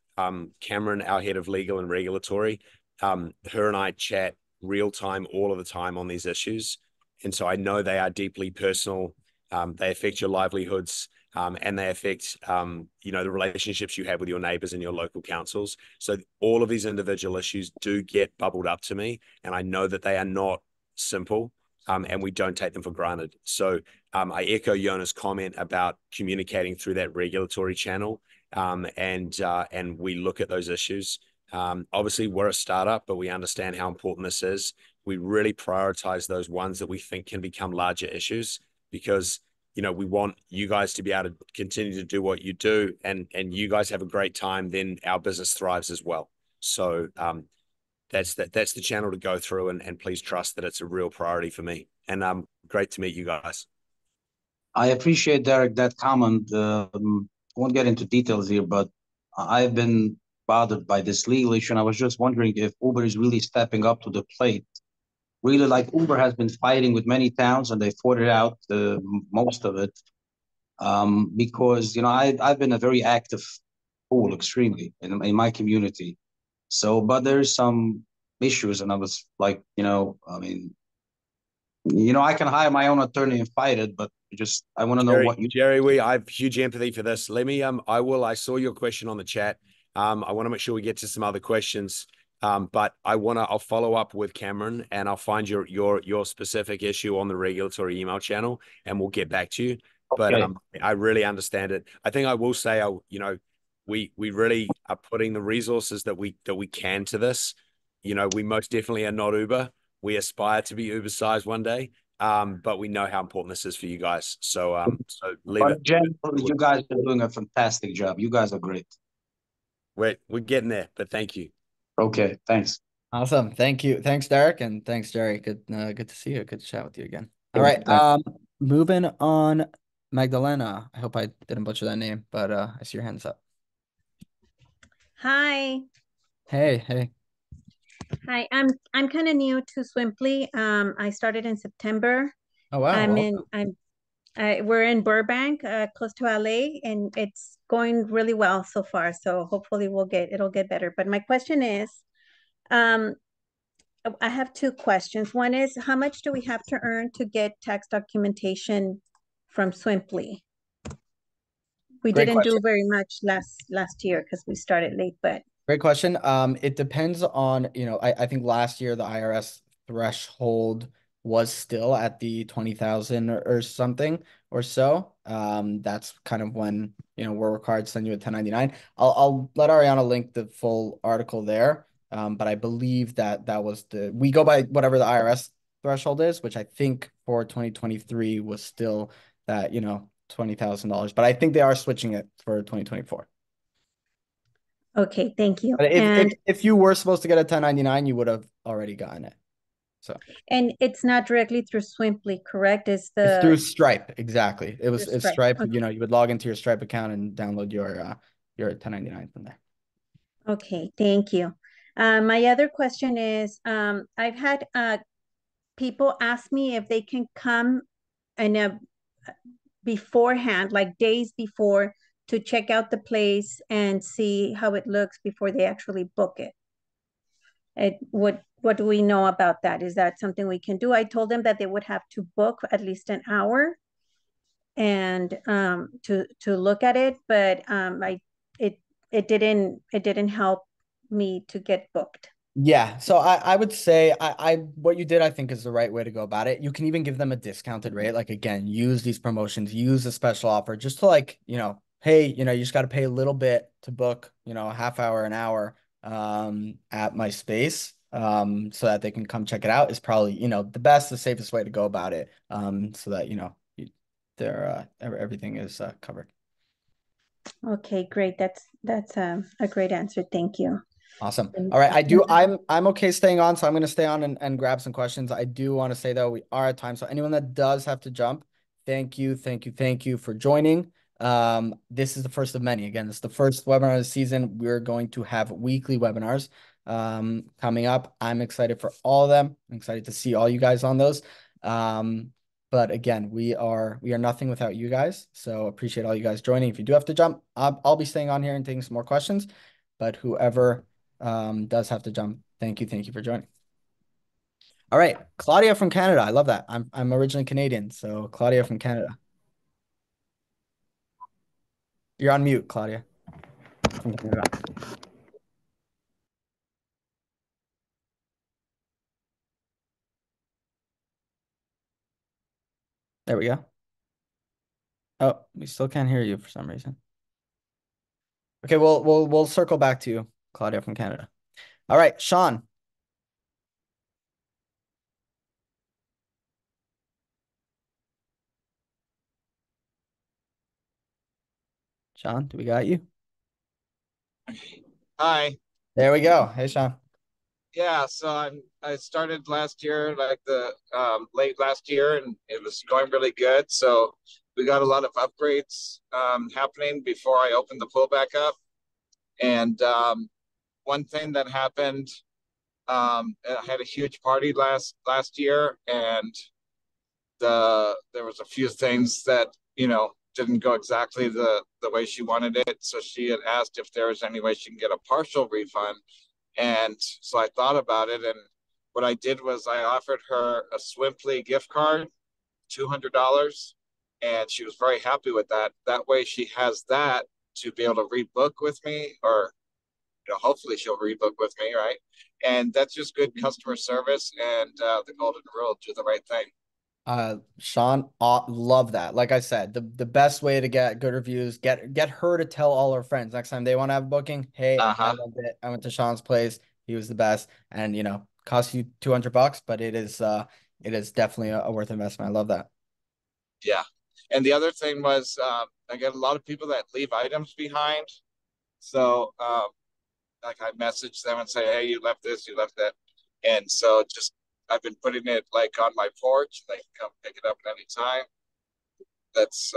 Cameron, our head of legal and regulatory, her and I chat real time all of the time on these issues. And so I know they are deeply personal. They affect your livelihoods, and they affect, the relationships you have with your neighbors and your local councils. So all of these individual issues do get bubbled up to me, and I know that they are not simple, and we don't take them for granted. So I echo Yona's comment about communicating through that regulatory channel, and we look at those issues. Obviously, we're a startup, but we understand how important this is. We really prioritize those ones that we think can become larger issues because we want you guys to be able to continue to do what you do, and you guys have a great time, then our business thrives as well. So that's the channel to go through, and please trust that it's a real priority for me. And great to meet you guys. I appreciate, Derek, that comment. Won't get into details here, but I've been bothered by this legal issue, and I was just wondering if Uber is really stepping up to the plate. Really, like Uber has been fighting with many towns, and they fought it out, most of it, because I've been a very active pool, extremely in my community. So, but there's some issues, and I was like, I mean, I can hire my own attorney and fight it, but I want to know what you. Jerry, I have huge empathy for this. Let me, I saw your question on the chat. I want to make sure we get to some other questions. But I'll follow up with Cameron, and I'll find your specific issue on the regulatory email channel, and we'll get back to you. Okay. But I really understand it. I think I will say, we really are putting the resources that we can to this. We most definitely are not Uber. We aspire to be Uber size one day. But we know how important this is for you guys. So leave it. Generally, you guys are doing a fantastic job. You guys are great. We're getting there, but thank you. Okay, thanks. Awesome. Thank you. Thanks, Derek, and thanks, Jerry. Good to see you. Good to chat with you again. All Yeah, right. thanks. Moving on, Magdalena. I hope I didn't butcher that name, but I see your hands up. Hi. Hey. Hi, I'm kind of new to Swimply. I started in September. Oh wow, I'm in welcome. we're in Burbank, close to LA, and it's going really well so far. So hopefully it'll get better. But my question is, um, I have two questions. One is, how much do we have to earn to get tax documentation from Swimply? We Great didn't do question. very much last year because we started late, but Great question. It depends on, I think last year the IRS threshold was still at the 20,000 or something or so. That's kind of when, we're required to send you a 1099. I'll let Ariana link the full article there. But I believe that was we go by whatever the IRS threshold is, which I think for 2023 was still that, $20,000. But I think they are switching it for 2024. okay, thank you. But if, if And if you were supposed to get a 1099, you would have already gotten it. So it's not directly through Swimply, correct? it's through Stripe. Exactly. Through It's Stripe. Stripe. Okay. You would log into your Stripe account and download your 1099 from there. Okay, thank you. My other question is, I've had people ask me if they can come and beforehand, like days before, to check out the place and see how it looks before they actually book it. What do we know about that? Is that something we can do? I told them that they would have to book at least an hour and to look at it, but it it didn't help me to get booked. Yeah, so I would say what you did I think is the right way to go about it. You can even give them a discounted rate. Like again, use these promotions, use a special offer just to hey, you just got to pay a little bit to book, a half hour, an hour at my space so that they can come check it out is probably, the best, the safest way to go about it. So that, everything is covered. Okay, great. That's a great answer. Thank you. Awesome. All right. I'm okay staying on, so I'm gonna stay on and grab some questions. I do want to say though, we are at time. So anyone that does have to jump, thank you, thank you, thank you for joining. This is the first of many. Again, this is the first webinar of the season. We're going to have weekly webinars coming up. I'm excited for all of them. I'm excited to see all you guys on those. But again, we are nothing without you guys. So appreciate all you guys joining. If you do have to jump, I'll be staying on here and taking some more questions. But whoever does have to jump. Thank you for joining. All right, Claudia from Canada. I love that. I'm originally Canadian, so Claudia from Canada. You're on mute, Claudia from Canada. There we go. Oh, we still can't hear you for some reason. Okay, we'll circle back to you, Claudia from Canada. All right, Sean. Sean, do we got you? Hi. There we go. Hey, Sean. Yeah, so I started last year, like the late last year, and it was going really good. So we got a lot of upgrades happening before I opened the pool back up. And one thing that happened, I had a huge party last year, and there was a few things that didn't go exactly the way she wanted it. So she had asked if there was any way she can get a partial refund. And so I thought about it, and what I did was I offered her a Swimply gift card, $200, and she was very happy with that. That way, she has that to be able to rebook with me, or hopefully she'll rebook with me, right? And that's just good customer service and the golden rule: do the right thing. Sean, love that. Like I said, the best way to get good reviews, get her to tell all her friends next time they want to have a booking. Hey, I Uh-huh. loved it. I went to Sean's place. He was the best. And cost you $200, but it is definitely a worth investment. I love that. Yeah. And the other thing was I get a lot of people that leave items behind. So like I message them and say, hey, you left this, you left that. And so just I've been putting it like on my porch. They can come pick it up at any time. That's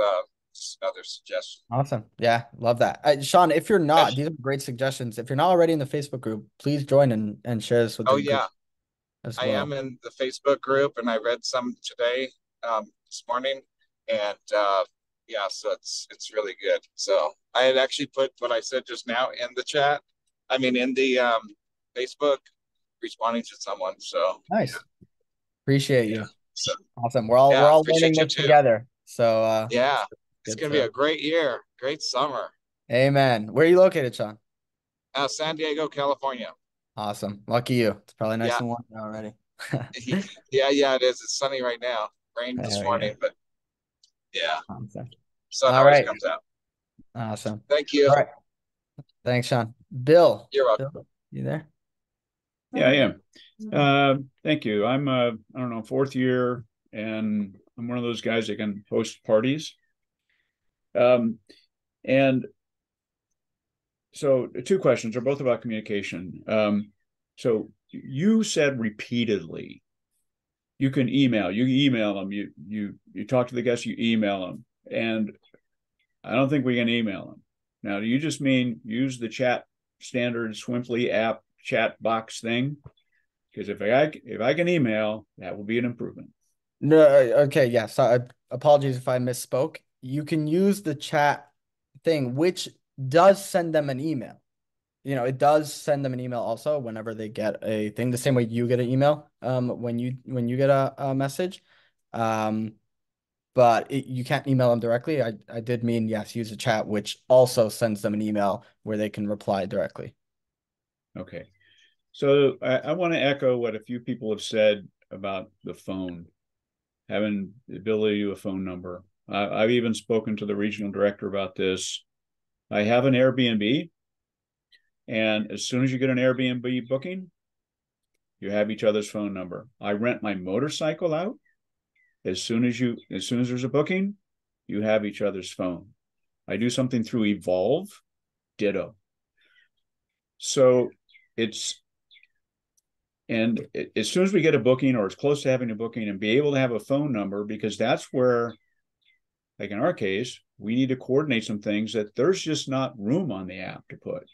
other suggestions. Awesome. Yeah, love that. Sean, if you're not, these are great suggestions. If you're not already in the Facebook group, please join and share this with Oh the group yeah, as I well. am in the Facebook group, and I read some today, this morning, and yeah, so it's really good. So I had actually put what I said just now in the chat. I mean, in the Facebook, responding to someone. So Nice. Appreciate yeah, you. so Awesome. yeah, We're all learning appreciate you this too. together. So Yeah, it's good gonna be to a great year, great summer. Amen. Where are you located, Sean? San Diego, California. Awesome. Lucky you. It's probably nice Yeah, and warm already. yeah, it is. It's sunny right now. Rained this There we go. morning, but yeah, Awesome. sun All always right. comes out. Awesome. Thank you. All right. Thanks, Sean. Bill. You're welcome. Bill, you there? Yeah, I am. Thank you. I'm I don't know, fourth year, and I'm one of those guys that can host parties. And so two questions are both about communication. So you said repeatedly, you can email, them, you talk to the guests, you email them. And I don't think we can email them. Now, do you just mean use the chat standard Swimply app chat box thing? Because if I can email, that will be an improvement. No, okay, yeah. So apologies if I misspoke. You can use the chat thing, which does send them an email. It does send them an email also whenever they get a thing, the same way you get an email when you get a message. But you can't email them directly. I did mean, yes, use a chat, which also sends them an email where they can reply directly. Okay. So I want to echo what a few people have said about the phone, having the ability to do a phone number. I've even spoken to the regional director about this. I have an Airbnb, and as soon as you get an Airbnb booking, you have each other's phone number. I rent my motorcycle out. As soon as there's a booking, you have each other's phone. I do something through Evolve, ditto. So as soon as we get a booking or it's close to having a booking and be able to have a phone number, because that's where, like in our case, we need to coordinate some things that there's just not room on the app to put,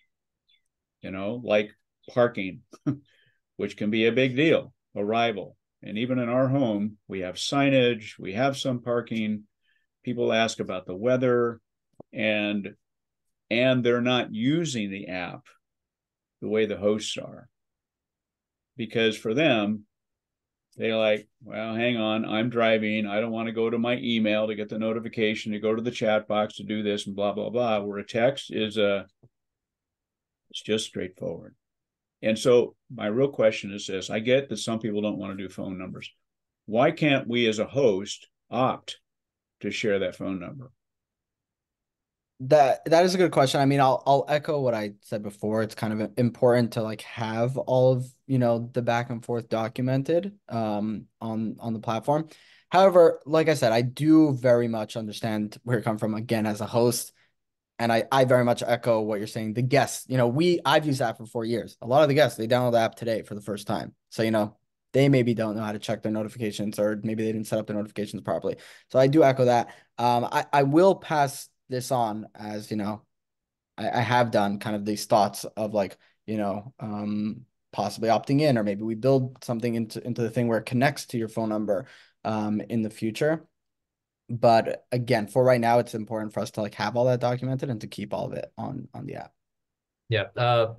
like parking, which can be a big deal, arrival. And even in our home, we have signage, we have some parking. People ask about the weather, and they're not using the app the way the hosts are. Because for them, they're like, well, hang on, I'm driving. I don't want to go to my email to get the notification, to go to the chat box to do this and blah, blah, blah. Where a text is it's just straightforward. And so my real question is this. I get that some people don't want to do phone numbers. Why can't we as a host opt to share that phone number? That is a good question. I mean, I'll echo what I said before. It's kind of important to have all of, the back and forth documented on the platform. However, like I said, I do very much understand where you come from again as a host. And I very much echo what you're saying. The guests, I've used that for 4 years. A lot of the guests, they download the app today for the first time. So, they maybe don't know how to check their notifications, or maybe they didn't set up their notifications properly. So I do echo that. I will pass this on as, I have done kind of these thoughts of possibly opting in, or maybe we build something into the thing where it connects to your phone number in the future. But again, for right now, it's important for us to have all that documented and to keep all of it on the app. Yeah,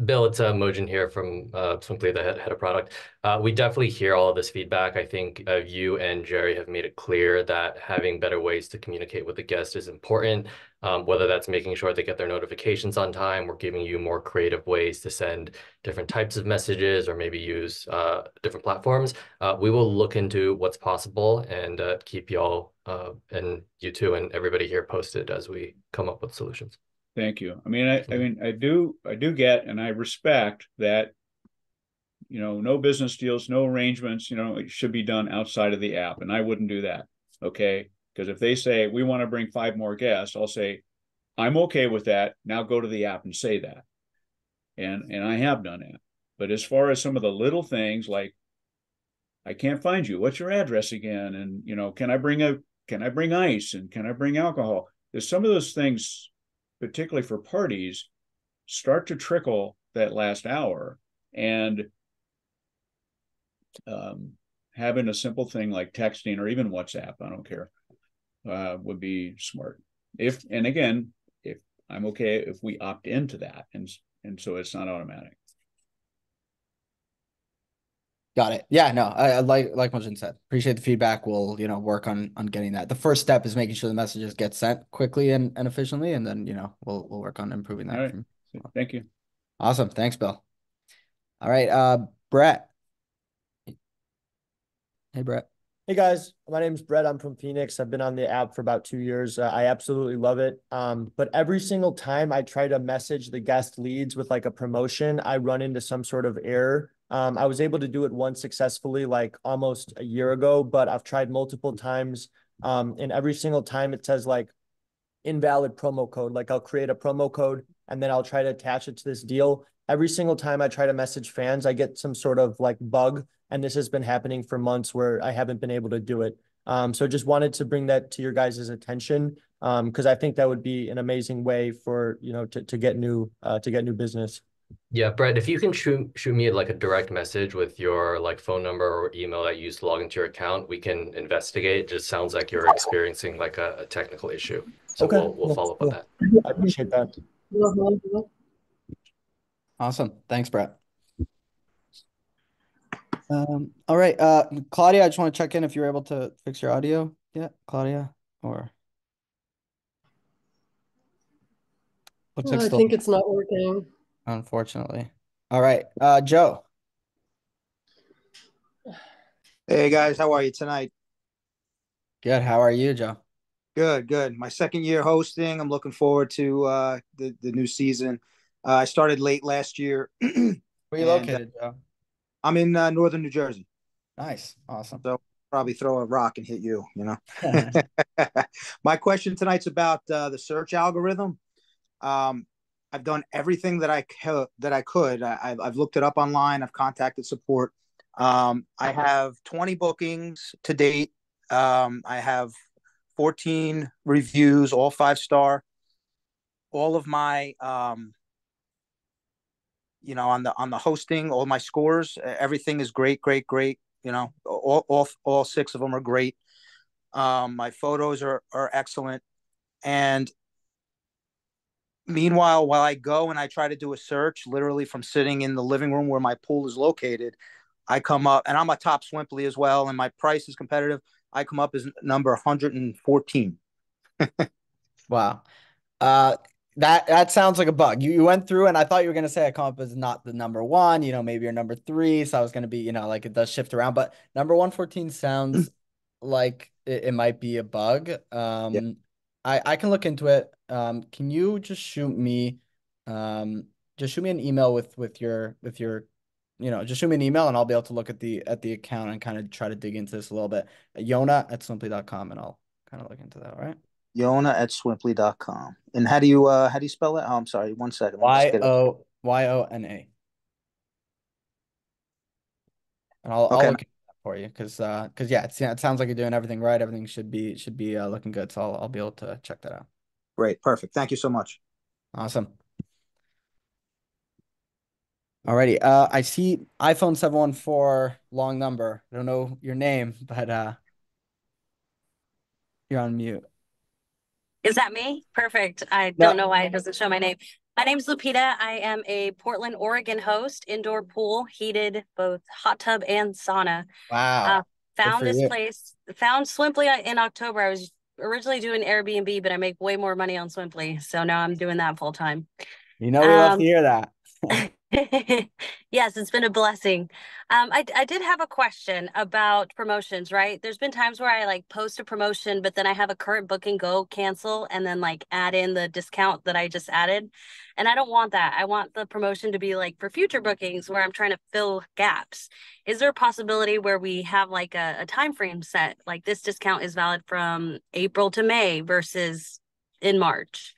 Bill, it's Mojin here from Swimply, the head of product. We definitely hear all of this feedback. I think you and Jerry have made it clear that having better ways to communicate with the guest is important, whether that's making sure they get their notifications on time, or giving you more creative ways to send different types of messages, or maybe use different platforms. We will look into what's possible and keep y'all and you two and everybody here posted as we come up with solutions. Thank you. I mean, I do get, and I respect that, no business deals, no arrangements, it should be done outside of the app. And I wouldn't do that. Okay. Because if they say we want to bring 5 more guests, I'll say, I'm okay with that. Now go to the app and say that. And I have done that. But as far as some of the little things like, I can't find you, what's your address again? And, can I bring ice, and can I bring alcohol? is some of those things, particularly for parties, start to trickle that last hour, and having a simple thing like texting or even WhatsApp, I don't care, would be smart. If I'm okay if we opt into that, and so it's not automatic. Got it. Yeah, no, I like Mosin said. Appreciate the feedback. We'll, work on getting that. The first step is making sure the messages get sent quickly and efficiently, and then, we'll work on improving that. All right. Thank you. Awesome. Thanks, Bill. All right, Brett. Hey, Brett. Hey guys, my name's Brett. I'm from Phoenix. I've been on the app for about 2 years. I absolutely love it. But every single time I try to message the guest leads with like a promotion, I run into some sort of error. I was able to do it once successfully, like almost a year ago, but I've tried multiple times. And every single time it says like invalid promo code. Like I'll create a promo code and then I'll try to attach it to this deal. Every single time I try to message fans, I get some sort of like bug. And this has been happening for months where I haven't been able to do it. So just wanted to bring that to your guys' attention because I think that would be an amazing way for, to get new business. Yeah, Brett, if you can shoot me like a direct message with your like phone number or email that you used to log into your account, we can investigate. It just sounds like you're experiencing like a technical issue. So Okay. we'll follow up on that. I appreciate that. Awesome. Thanks, Brett. All right. Claudia, I just want to check in if you're able to fix your audio. Yeah, Claudia, or looks like I still, think it's not working. unfortunately. All right. Joe. Hey guys, how are you tonight? Good. How are you, Joe? Good, good. My second year hosting. I'm looking forward to the new season. I started late last year. Where are you located, Joe? I'm in northern New Jersey. Nice. Awesome. So probably throw a rock and hit you, My question tonight's about the search algorithm. I've done everything that I could. I've looked it up online. I've contacted support. I have 20 bookings to date. I have 14 reviews, all 5-star. All of my on the hosting, all my scores, everything is great. All 6 of them are great. My photos are excellent. And meanwhile, while I go and I try to do a search, literally from sitting in the living room where my pool is located, I come up, and I'm a top Swimply as well, and my price is competitive. I come up as number 114. Wow. That sounds like a bug. You went through, and I thought you were gonna say I come up as not the number one, maybe you're number 3. So I was gonna be, like it does shift around, but number 114 sounds like it might be a bug. Yeah. I can look into it. Can you just shoot me an email with your just shoot me an email and I'll be able to look at the account and kind of try to dig into this a little bit. Yona@swimply.com, and I'll kind of look into that. All right. Yona@swimply.com. And how do you spell it? Oh, I'm sorry. 1 second. Yona. And I'll Okay. look at that for you because yeah, it sounds like you're doing everything right. Everything should be looking good. So I'll be able to check that out. Great. Perfect. Thank you so much. Awesome. Alrighty. I see iPhone 714 long number. I don't know your name, but you're on mute. Is that me? Perfect. I don't know why it doesn't show my name. My name's Lupita. I am a Portland, Oregon host, indoor pool, heated, both hot tub and sauna. Wow. Found this place, found Swimply in October. I was originally doing Airbnb, but I make way more money on Swimply. So now I'm doing that full time. We love to hear that. Yes, it's been a blessing. I did have a question about promotions, right? There's been times where I like post a promotion, but then I have a current booking go cancel and then like add in the discount that I just added. And I don't want that. I want the promotion to be like for future bookings where I'm trying to fill gaps. Is there a possibility where we have like a time frame set? Like this discount is valid from April to May versus in March?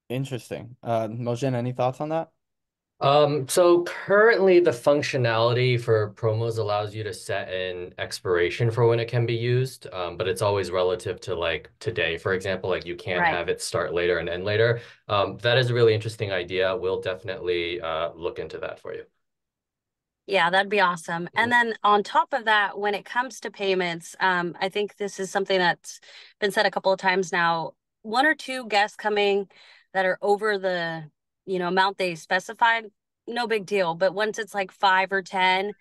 Interesting. Mosin, any thoughts on that? So currently the functionality for promos allows you to set an expiration for when it can be used, but it's always relative to like today, for example, like you can't Right. have it start later and end later. That is a really interesting idea. We'll definitely look into that for you. Yeah, that'd be awesome. And then on top of that, when it comes to payments, I think this is something that's been said a couple of times now. One or two guests coming that are over the, amount they specified, no big deal. But once it's like 5 or 10,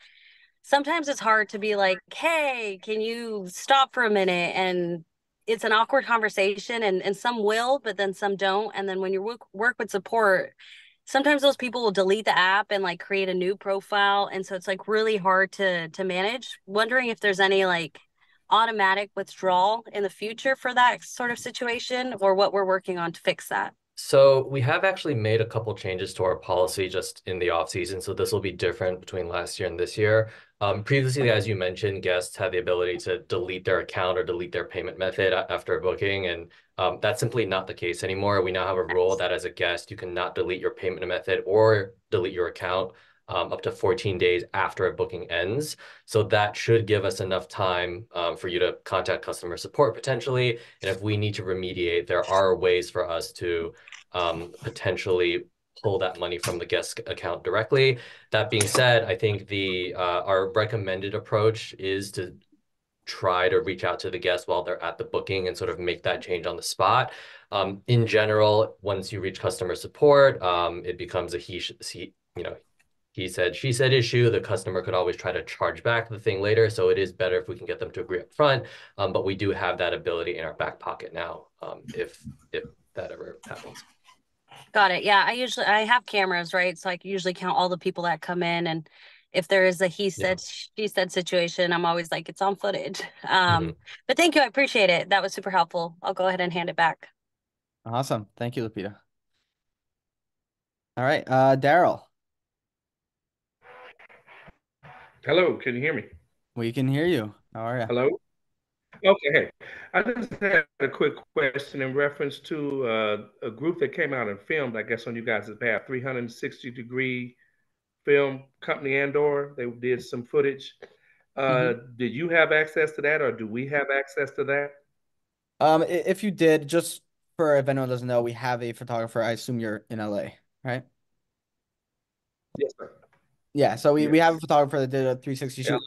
sometimes it's hard to be like, hey, can you stop for a minute? And it's an awkward conversation, and some will, but then some don't. And then when you work with support, sometimes those people will delete the app and like create a new profile. And so it's like really hard to manage. Wondering if there's any like automatic withdrawal in the future for that sort of situation, or what we're working on to fix that. So we have actually made a couple changes to our policy just in the off season. So this will be different between last year and this year. Previously, as you mentioned, guests had the ability to delete their account or delete their payment method after a booking, and that's simply not the case anymore. We now have a rule that as a guest, you cannot delete your payment method or delete your account up to 14 days after a booking ends. So that should give us enough time for you to contact customer support potentially. And if we need to remediate, there are ways for us to potentially pull that money from the guest account directly. That being said, I think the our recommended approach is to try to reach out to the guests while they're at the booking and sort of make that change on the spot. In general, once you reach customer support, it becomes a he said, she said issue. The customer could always try to charge back the thing later. So it is better if we can get them to agree up front. But we do have that ability in our back pocket now, if that ever happens. Got it. Yeah, I have cameras, right? So I can usually count all the people that come in, and if there is a he said, she said situation, I'm always like, it's on footage. But thank you, I appreciate it. That was super helpful. I'll go ahead and hand it back. Awesome. Thank you, Lupita. All right, Daryl. Hello, can you hear me? We can hear you. How are you? Hello? Okay, hey. I just had a quick question in reference to a group that came out and filmed, I guess, on you guys' behalf, 360-degree film company Andor. They did some footage. Did you have access to that, or do we have access to that? If you did, just for if anyone doesn't know, we have a photographer. I assume you're in LA, right? Yes, sir. Yeah, so we Yes. have a photographer that did a 360 shoot.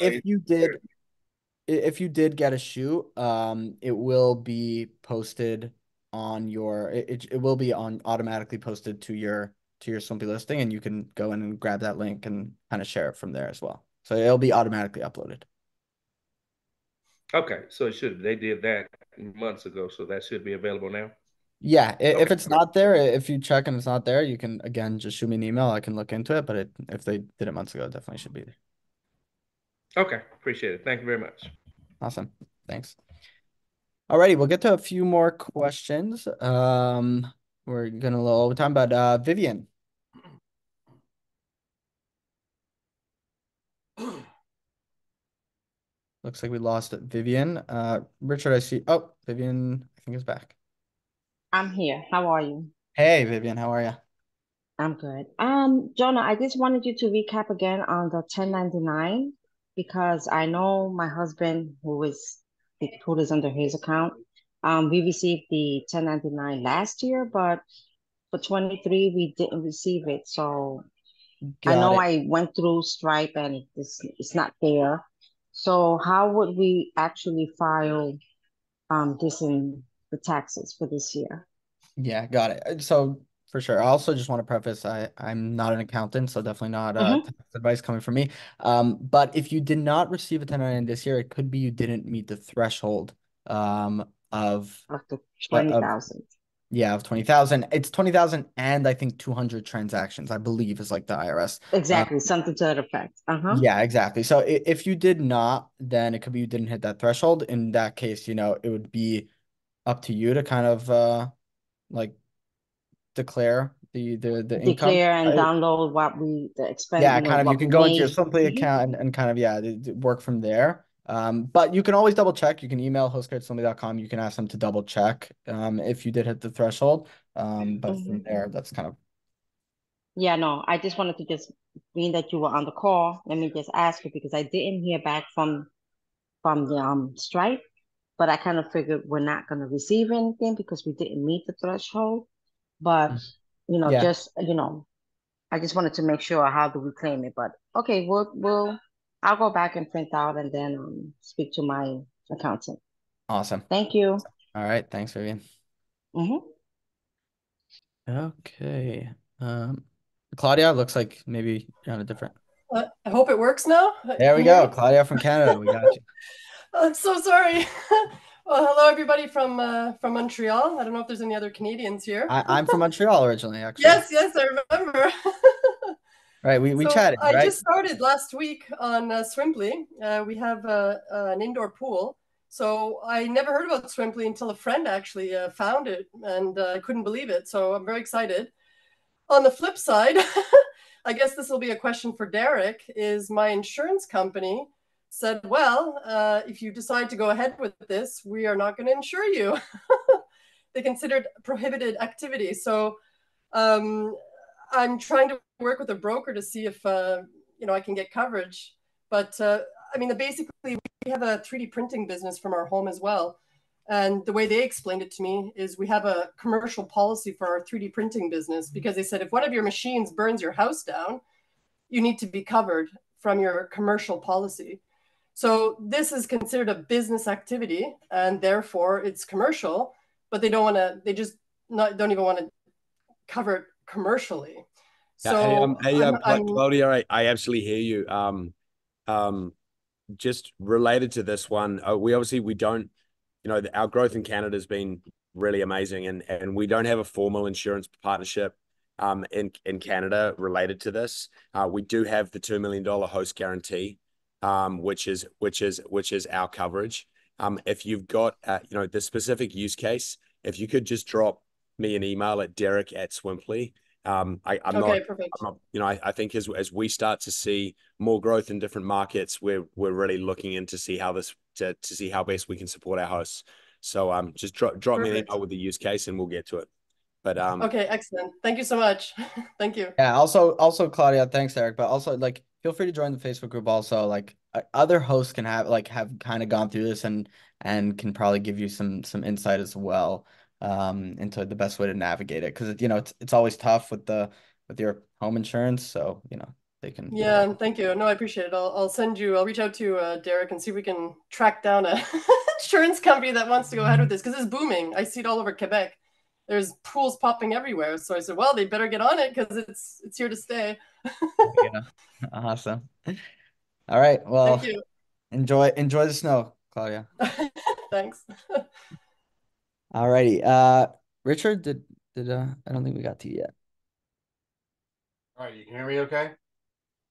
If you did get a shoot, it will be posted on your it will be on automatically posted to your Swimply listing, and you can go in and grab that link and kind of share it from there as well. So it'll be automatically uploaded. Okay, so they did that months ago, so that should be available now. Yeah, if Okay. it's not there, if you check and it's not there, you can again just shoot me an email. I can look into it, but if they did it months ago, it definitely should be there. Okay, appreciate it. Thank you very much. Awesome. Thanks. Alrighty, we'll get to a few more questions. We're gonna a little over time, but Vivian. Looks like we lost Vivian. Richard, I see. Oh, Vivian, I think is back. I'm here. How are you? Hey, Vivian, how are you? I'm good. Jonah, I just wanted you to recap again on the 1099 because I know my husband they put us under his account. We received the 1099 last year, but for 23 we didn't receive it. So I Got know it. I went through Stripe and it's not there. So how would we actually file this in the taxes for this year? Yeah, got it. So for sure. I also just want to preface I'm not an accountant, so definitely not tax advice coming from me. But if you did not receive a 1099 this year, it could be you didn't meet the threshold of the of 20,000. Yeah, of 20,000. It's 20,000 and I think 200 transactions, I believe, is like the IRS. Exactly, something to that effect. Yeah, exactly. So if you did not, then it could be you didn't hit that threshold. In that case, it would be up to you to kind of like declare the income. Declare and download the expense, Yeah, kind of you what can we go into your made. Swimply account and kind of work from there. But you can always double check. You can email hostcard@swimply.com. You can ask them to double check if you did hit the threshold. But from there, that's kind of Yeah, no, I just wanted to just, being that you were on the call, let me just ask you because I didn't hear back from the Stripe, but I kind of figured we're not going to receive anything because we didn't meet the threshold. But Yeah, just I just wanted to make sure how do we claim it. But okay, I'll go back and print out and then speak to my accountant. awesome. Thank you. All right, thanks, Vivian. Mm-hmm. Okay. Claudia, looks like maybe you're on a different. I hope it works now. There we Can you hear go. me? Claudia from Canada. We got you. I'm so sorry. Well, hello everybody from Montreal. I don't know if there's any other Canadians here. I'm from Montreal originally, actually. Yes, yes, I remember. Right. We So chatted, I right? just started last week on Swimply. We have an indoor pool. So I never heard about Swimply until a friend actually found it, and I couldn't believe it. So I'm very excited. On the flip side, I guess this will be a question for Derek, is my insurance company said, well, if you decide to go ahead with this, we are not going to insure you. They considered prohibited activity. So I'm trying to work with a broker to see if I can get coverage. But I mean, basically, we have a 3D printing business from our home as well. And the way they explained it to me is we have a commercial policy for our 3D printing business because they said if one of your machines burns your house down, you need to be covered from your commercial policy. So this is considered a business activity and therefore it's commercial, but they just don't even want to cover it commercially. So Claudia, I absolutely hear you. Just related to this one, we don't, our growth in Canada has been really amazing, and we don't have a formal insurance partnership in Canada related to this. We do have the $2 million host guarantee, which is our coverage. If you've got the specific use case, if you could just drop me an email at Derek@Swimply. Perfect. I think as we start to see more growth in different markets, we're really looking in to see how best we can support our hosts. So just drop me an email with the use case and we'll get to it. But okay, excellent. Thank you so much. Thank you. Yeah, also Claudia, thanks, Eric. But also feel free to join the Facebook group also. Other hosts can have kind of gone through this and can probably give you some insight as well into the best way to navigate it. Because it's always tough with your home insurance. So they can. Yeah, thank you. No, I appreciate it. I'll reach out to Derek and see if we can track down a insurance company that wants to go ahead with this because it's booming. I see it all over Quebec. There's pools popping everywhere. So I said, well, they better get on it because it's here to stay. Yeah. Awesome. All right. Well, thank you. Enjoy the snow, Claudia. Thanks. All righty. Richard, did I don't think we got to you yet. All right, you can hear me okay?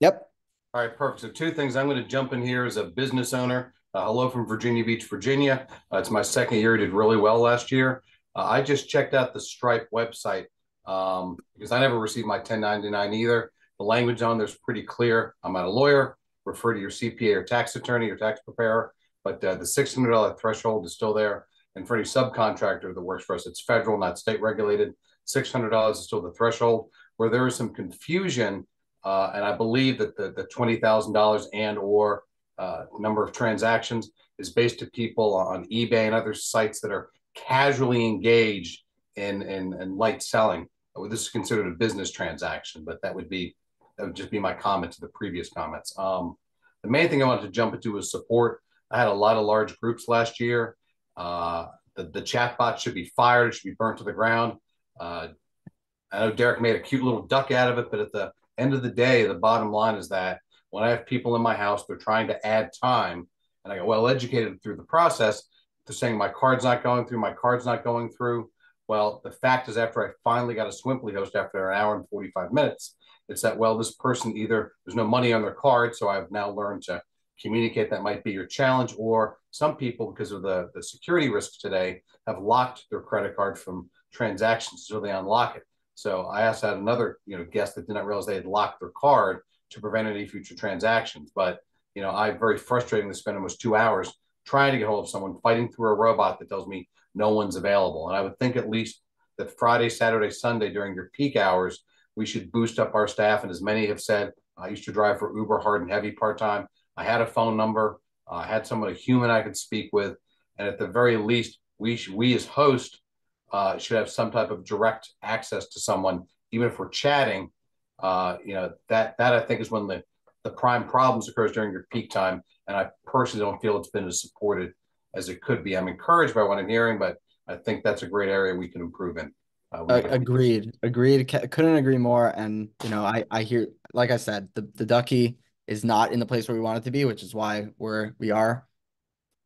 Yep. All right, perfect. So two things. I'm going to jump in here as a business owner. Hello from Virginia Beach, Virginia. It's my second year. Did really well last year. I just checked out the Stripe website because I never received my 1099 either. The language on there's pretty clear. I'm not a lawyer. Refer to your CPA or tax attorney or tax preparer. But the $600 threshold is still there. And for any subcontractor that works for us, it's federal, not state regulated. $600 is still the threshold. Where there is some confusion, and I believe that the $20,000 and or number of transactions is based to people on eBay and other sites that are casually engaged in light selling. This is considered a business transaction, but that would just be my comment to the previous comments. The main thing I wanted to jump into was support. I had a lot of large groups last year. The chat bot should be fired. It should be burnt to the ground. I know Derek made a cute little duck out of it, but at the end of the day, the bottom line is that when I have people in my house, they're trying to add time, and I get well educated through the process. They're saying my card's not going through. Well, the fact is, after I finally got a Swimply host after an hour and 45 minutes, it's that, well, this person either there's no money on their card, so I've now learned to communicate that might be your challenge, or some people, because of the security risks today, have locked their credit card from transactions until they unlock it. So I also had another, guest that did not realize they had locked their card to prevent any future transactions. But, I'm very frustrating to spend almost 2 hours trying to get hold of someone, fighting through a robot that tells me no one's available. And I would think at least that Friday, Saturday, Sunday during your peak hours we should boost up our staff. And as many have said, I used to drive for Uber hard and heavy part-time. I had a phone number. I had someone, a human I could speak with. And at the very least, we as hosts should have some type of direct access to someone, even if we're chatting. That I think is when the prime problems occurs during your peak time. And I personally don't feel it's been as supported as it could be. I'm encouraged by what I'm hearing, but I think that's a great area we can improve in. Agreed. Couldn't agree more. And I hear, like I said, the Ducky is not in the place where we want it to be, which is why we are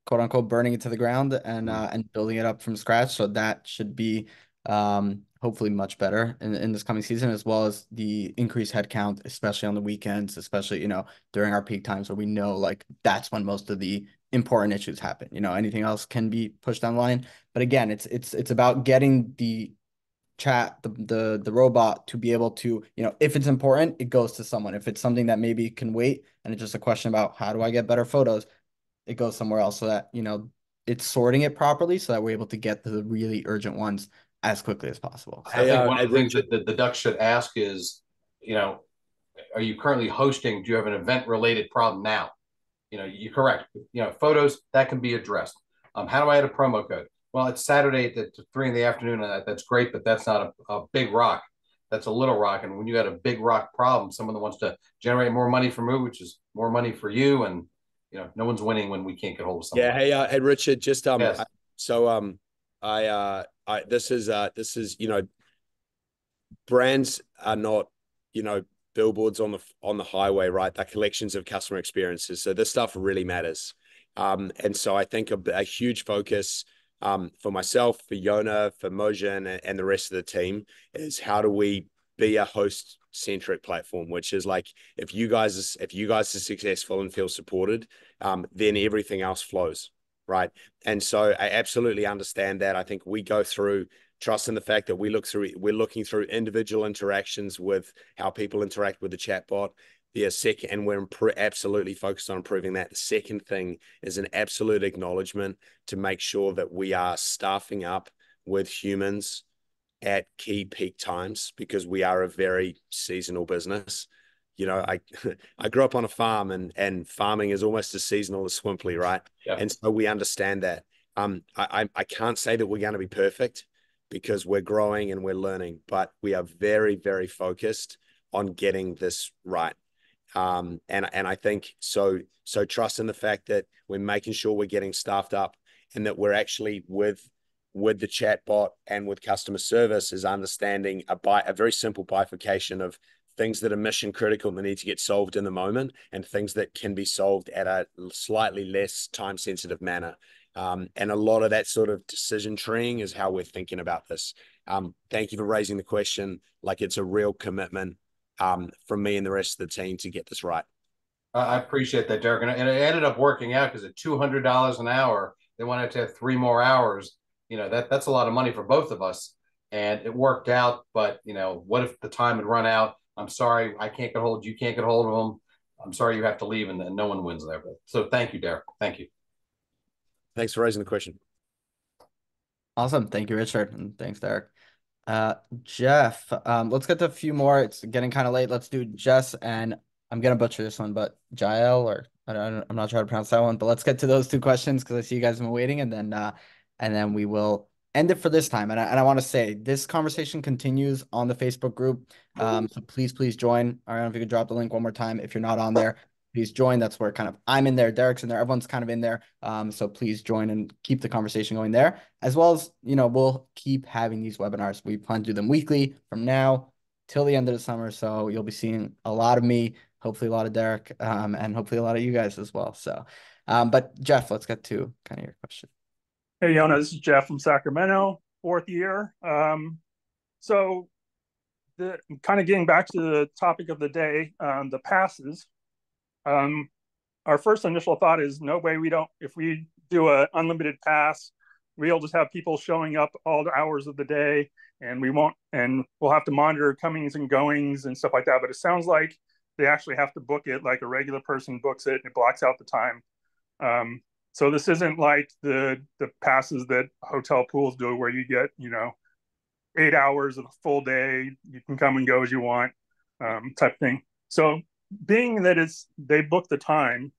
quote unquote burning it to the ground and building it up from scratch. So that should be hopefully much better in this coming season, as well as the increased headcount, especially on the weekends, especially during our peak times where we know like that's when most of the important issues happen. Anything else can be pushed down the line. But again, it's about getting the chat, the robot to be able to, if it's important, it goes to someone. If it's something that maybe can wait and it's just a question about how do I get better photos, it goes somewhere else, so that it's sorting it properly so that we're able to get to the really urgent ones as quickly as possible. I think one of the things that the Ducks should ask is, are you currently hosting? Do you have an event related problem now? You're correct. Photos that can be addressed. How do I add a promo code? Well, it's Saturday at 3 in the afternoon, and that's great, but that's not a big rock. That's a little rock. And when you got a big rock problem, someone that wants to generate more money from you, which is more money for you, and no one's winning when we can't get hold of someone. Yeah. Hey, Richard, just yes. This is brands are not billboards on the highway, right? They're collections of customer experiences. So this stuff really matters. And so I think a huge focus for myself, for Yona, for Mojan, and the rest of the team is how do we be a host centric platform, which is like if you guys are successful and feel supported, then everything else flows, right? And so I absolutely understand that. I think we go through trust in the fact that we're looking through individual interactions with how people interact with the chatbot. And we're absolutely focused on improving that. The second thing is an absolute acknowledgement to make sure that we are staffing up with humans at key peak times, because we are a very seasonal business. I grew up on a farm, and farming is almost as seasonal as Swimply, right? Yeah. And so we understand that. I can't say that we're going to be perfect because we're growing and we're learning, but we are very, very focused on getting this right. And I think so trust in the fact that we're making sure we're getting staffed up, and that we're actually with the chatbot and with customer service is understanding a very simple bifurcation of things that are mission critical that need to get solved in the moment, and things that can be solved at a slightly less time sensitive manner. And a lot of that sort of decision treeing is how we're thinking about this. Thank you for raising the question. Like, it's a real commitment from me and the rest of the team to get this right. I appreciate that, Derek. And it ended up working out because at $200 an hour, they wanted to have 3 more hours. That's a lot of money for both of us. And it worked out. But, what if the time had run out? I'm sorry, I can't get hold. You can't get hold of them. I'm sorry you have to leave, and no one wins there. So thank you, Derek. Thank you. Thanks for raising the question. Awesome. Thank you, Richard. And thanks, Derek. Jeff, let's get to a few more. It's getting kind of late. Let's do Jess, and I'm going to butcher this one, but Jael, or I'm not sure how to pronounce that one, but let's get to those 2 questions because I see you guys have been waiting, and then we will end it for this time. And I want to say this conversation continues on the Facebook group. So please join. I don't know if you could drop the link one more time. If you're not on there, please join. That's where kind of I'm in there, Derek's in there, everyone's kind of in there. So please join and keep the conversation going there, as well as, we'll keep having these webinars. We plan to do them weekly from now till the end of the summer. So you'll be seeing a lot of me, hopefully a lot of Derek, and hopefully a lot of you guys as well. So, but Jeff, let's get to kind of your question. Hey, Yona, this is Jeff from Sacramento, 4th year. So kind of getting back to the topic of the day, the passes. Our first initial thought is no way if we do an unlimited pass, we'll just have people showing up all the hours of the day, and we'll have to monitor comings and goings and stuff like that. But it sounds like they actually have to book it like a regular person books it, and it blocks out the time. So this isn't like the passes that hotel pools do where you get, 8 hours of a full day. You can come and go as you want, type thing. So being that they book the time,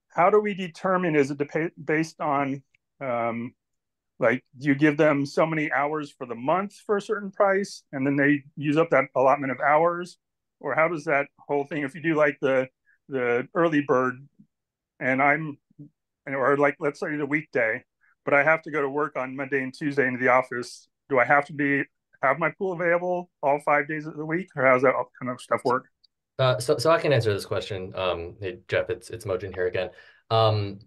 how do we determine, is it based on, like, do you give them so many hours for the month for a certain price and then they use up that allotment of hours? Or how does that whole thing, if you do like the early bird and or like, let's say the weekday, but I have to go to work on Monday and Tuesday into the office, do I have to have my pool available all 5 days of the week, or how does that kind of stuff work? So I can answer this question. Hey, Jeff, it's Mojin here again.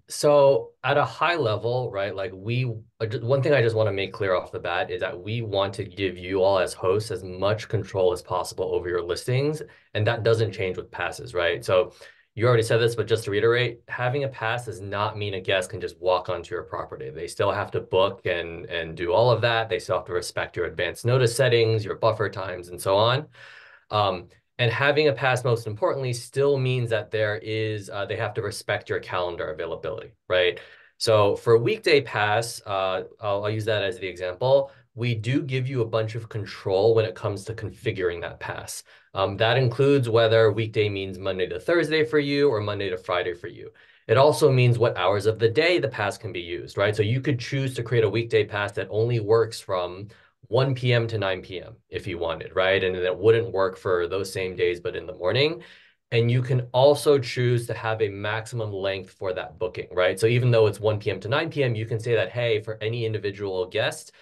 So at a high level, right, like one thing I just want to make clear off the bat is that we want to give you all as hosts as much control as possible over your listings, and that doesn't change with passes, right? So you already said this, but just to reiterate, having a pass does not mean a guest can just walk onto your property. They still have to book and do all of that. They still have to respect your advance notice settings, your buffer times, and so on. And having a pass, most importantly, still means that they have to respect your calendar availability, right? So for a weekday pass, I'll use that as the example. We do give you a bunch of control when it comes to configuring that pass. That includes whether weekday means Monday to Thursday for you or Monday to Friday for you. It also means what hours of the day the pass can be used, right? So you could choose to create a weekday pass that only works from 1 p.m. to 9 p.m. if you wanted, right? And it wouldn't work for those same days, but in the morning. And you can also choose to have a maximum length for that booking, right? So even though it's 1 p.m. to 9 p.m., you can say that, hey, for any individual guest,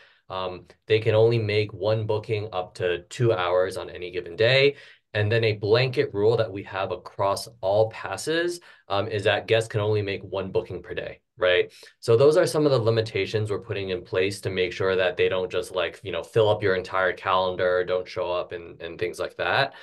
they can only make one booking up to 2 hours on any given day. And then a blanket rule that we have across all passes is that guests can only make one booking per day, right? So those are some of the limitations we're putting in place to make sure that they don't just fill up your entire calendar, don't show up and things like that.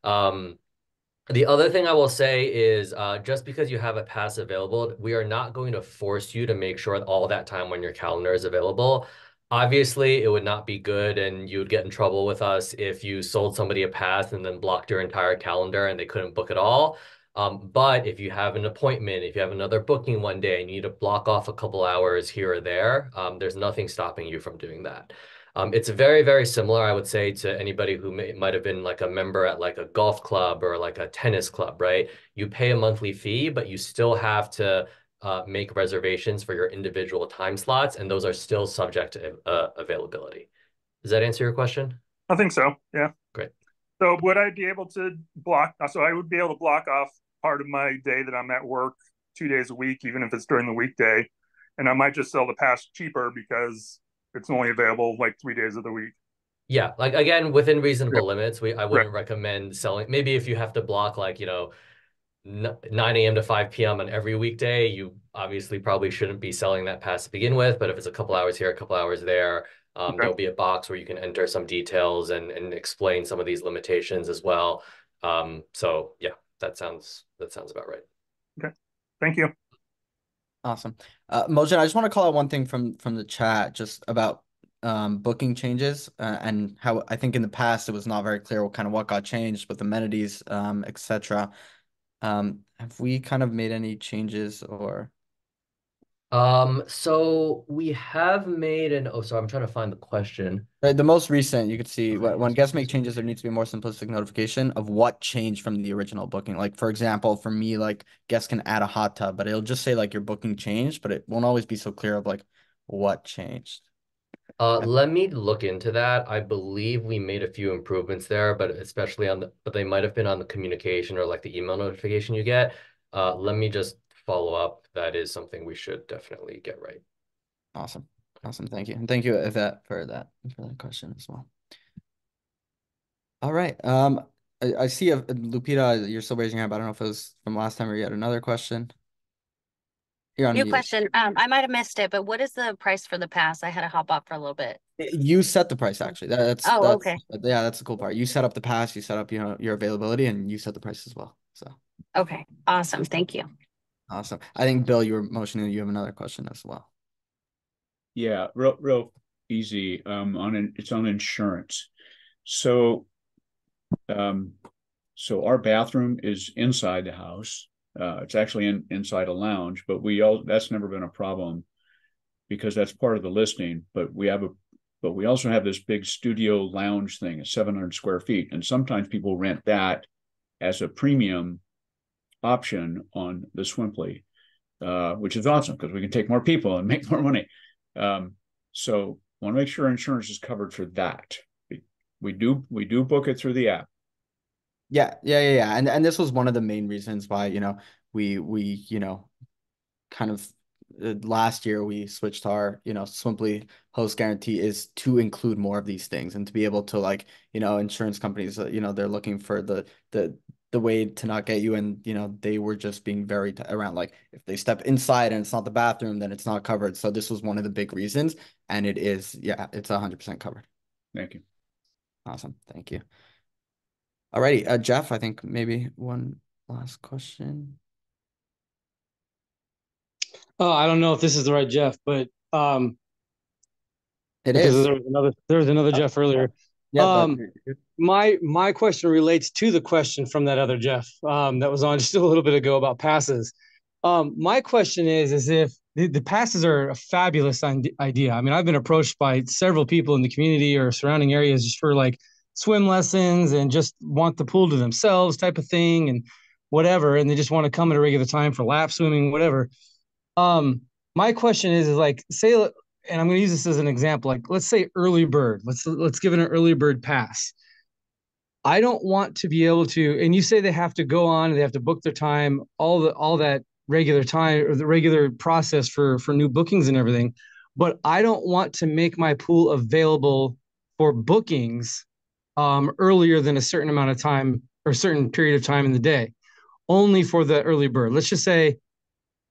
The other thing I will say is just because you have a pass available, we are not going to force you to make sure all that time when your calendar is available. Obviously, it would not be good and you would get in trouble with us if you sold somebody a pass and then blocked your entire calendar and they couldn't book at all. But if you have an appointment, if you have another booking one day and you need to block off a couple hours here or there, there's nothing stopping you from doing that. It's very, very similar, I would say, to anybody who might have been like a member at like a golf club or like a tennis club, right? You pay a monthly fee, but you still have to make reservations for your individual time slots, and those are still subject to availability. Does that answer your question? I think so, yeah. Great. So would I be able to so I would be able to block off part of my day that I'm at work 2 days a week, even if it's during the weekday, and I might just sell the pass cheaper because it's only available like 3 days of the week. Yeah, like again, within reasonable limits, I wouldn't recommend selling. Maybe if you have to block 9 a.m. to 5 p.m. on every weekday, you obviously probably shouldn't be selling that pass to begin with. But if it's a couple hours here, a couple hours there, there'll be a box where you can enter some details and explain some of these limitations as well. So yeah, that sounds about right. Okay, thank you. Awesome. Mojin, I just want to call out one thing from the chat just about booking changes and how I think in the past it was not very clear what got changed with amenities, etc. Have we kind of made any changes or? So we have made sorry, I'm trying to find the question. Right, the most recent, you could see when guests make changes, there needs to be a more simplistic notification of what changed from the original booking. Like, for example, for me, like guests can add a hot tub, but it'll just say like your booking changed, but it won't always be so clear of like what changed. Let me look into that. I believe we made a few improvements there, but especially but they might have been on the communication or like the email notification you get. Let me just follow up. That is something we should definitely get right. Awesome. Thank you. And thank you, Yvette, for that question as well. All right. I see Lupita, you're still raising your hand, but I don't know if it was from last time or you had another question. New question. I might have missed it, but what is the price for the pass? I had to hop off for a little bit. You set the price, actually. That's okay. Yeah, that's the cool part. You set up the pass, you set up your availability, and you set the price as well. So okay, awesome. Thank you. Awesome. I think Bill, you were motioning. You have another question as well. Yeah, real easy. It's on insurance. So, so our bathroom is inside the house. It's actually inside a lounge, but that's never been a problem because that's part of the listing. But we have but we also have this big studio lounge thing at 700 square feet. And sometimes people rent that as a premium option on the Swimply, which is awesome because we can take more people and make more money. So want to make sure insurance is covered for that. We do book it through the app. Yeah. And this was one of the main reasons why, we kind of last year we switched our, Swimply host guarantee is to include more of these things and to be able to insurance companies, they're looking for the way to not get you. And, they were just being very around, like if they step inside and it's not the bathroom, then it's not covered. So this was one of the big reasons. And it is, it's 100% covered. Thank you. Awesome. Thank you. Alrighty. Jeff, I think maybe one last question. I don't know if this is the right Jeff, but it is. There was another Jeff earlier. Yeah, my question relates to the question from that other Jeff that was on just a little bit ago about passes. My question is if the passes are a fabulous idea. I mean, I've been approached by several people in the community or surrounding areas just for like swim lessons and just want the pool to themselves type of thing and whatever, and they just want to come at a regular time for lap swimming, whatever. My question is like, say, and I'm going to use this as an example, like let's say early bird, let's give it an early bird pass. I don't want to be able to, and you say they have to go on, they have to book their time, all that regular time or the regular process for new bookings and everything, but I don't want to make my pool available for bookings earlier than a certain amount of time or a certain period of time in the day, only for the early bird. Let's just say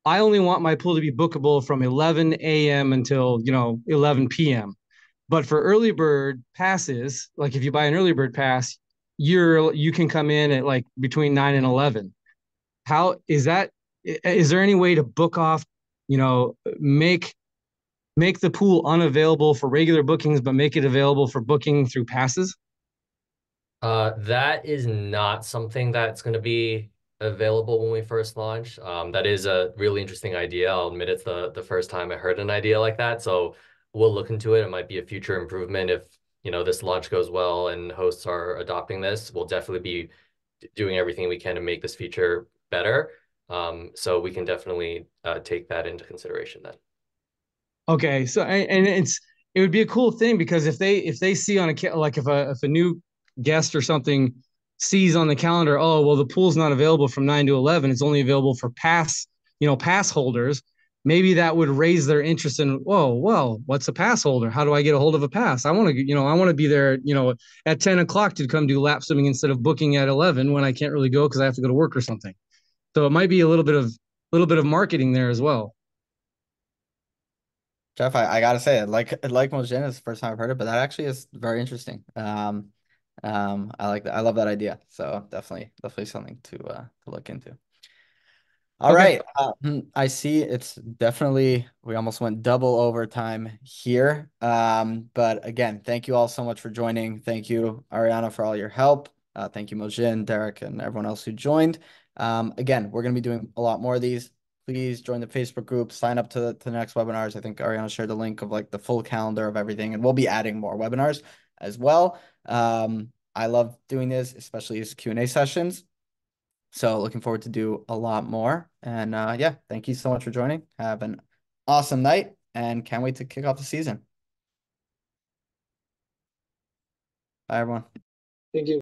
I only want my pool to be bookable from 11 a.m. until 11 p.m. But for early bird passes, like if you buy an early bird pass, you can come in at like between 9 and 11. How is that? Is there any way to book off, make the pool unavailable for regular bookings, but make it available for booking through passes? That is not something that's going to be available when we first launch. That is a really interesting idea. I'll admit it's the first time I heard an idea like that. So we'll look into it. It might be a future improvement if, this launch goes well and hosts are adopting this. We'll definitely be doing everything we can to make this feature better. So we can definitely take that into consideration then. Okay, so and it would be a cool thing because if they see on like if a new guest or something sees on the calendar, oh well, the pool's not available from 9 to 11, it's only available for pass holders. Maybe that would raise their interest in, whoa, well, what's a pass holder? How do I get a hold of a pass? I want to be there, at 10 o'clock to come do lap swimming instead of booking at 11 when I can't really go because I have to go to work or something. So it might be a little bit of marketing there as well. Jeff, I gotta say, like Mojin, it's the first time I've heard it, but that actually is very interesting. I like that. I love that idea. So definitely something to look into. All right. I see it's definitely, we almost went double overtime here. But again, thank you all so much for joining. Thank you, Ariana, for all your help. Thank you, Mojin, Derek, and everyone else who joined. Again, we're going to be doing a lot more of these. Please join the Facebook group, sign up to the next webinars. I think Ariana shared the link of like the full calendar of everything, and we'll be adding more webinars as well. I love doing this, especially as Q&A sessions. So looking forward to do a lot more. And yeah, thank you so much for joining. Have an awesome night and can't wait to kick off the season. Bye, everyone. Thank you.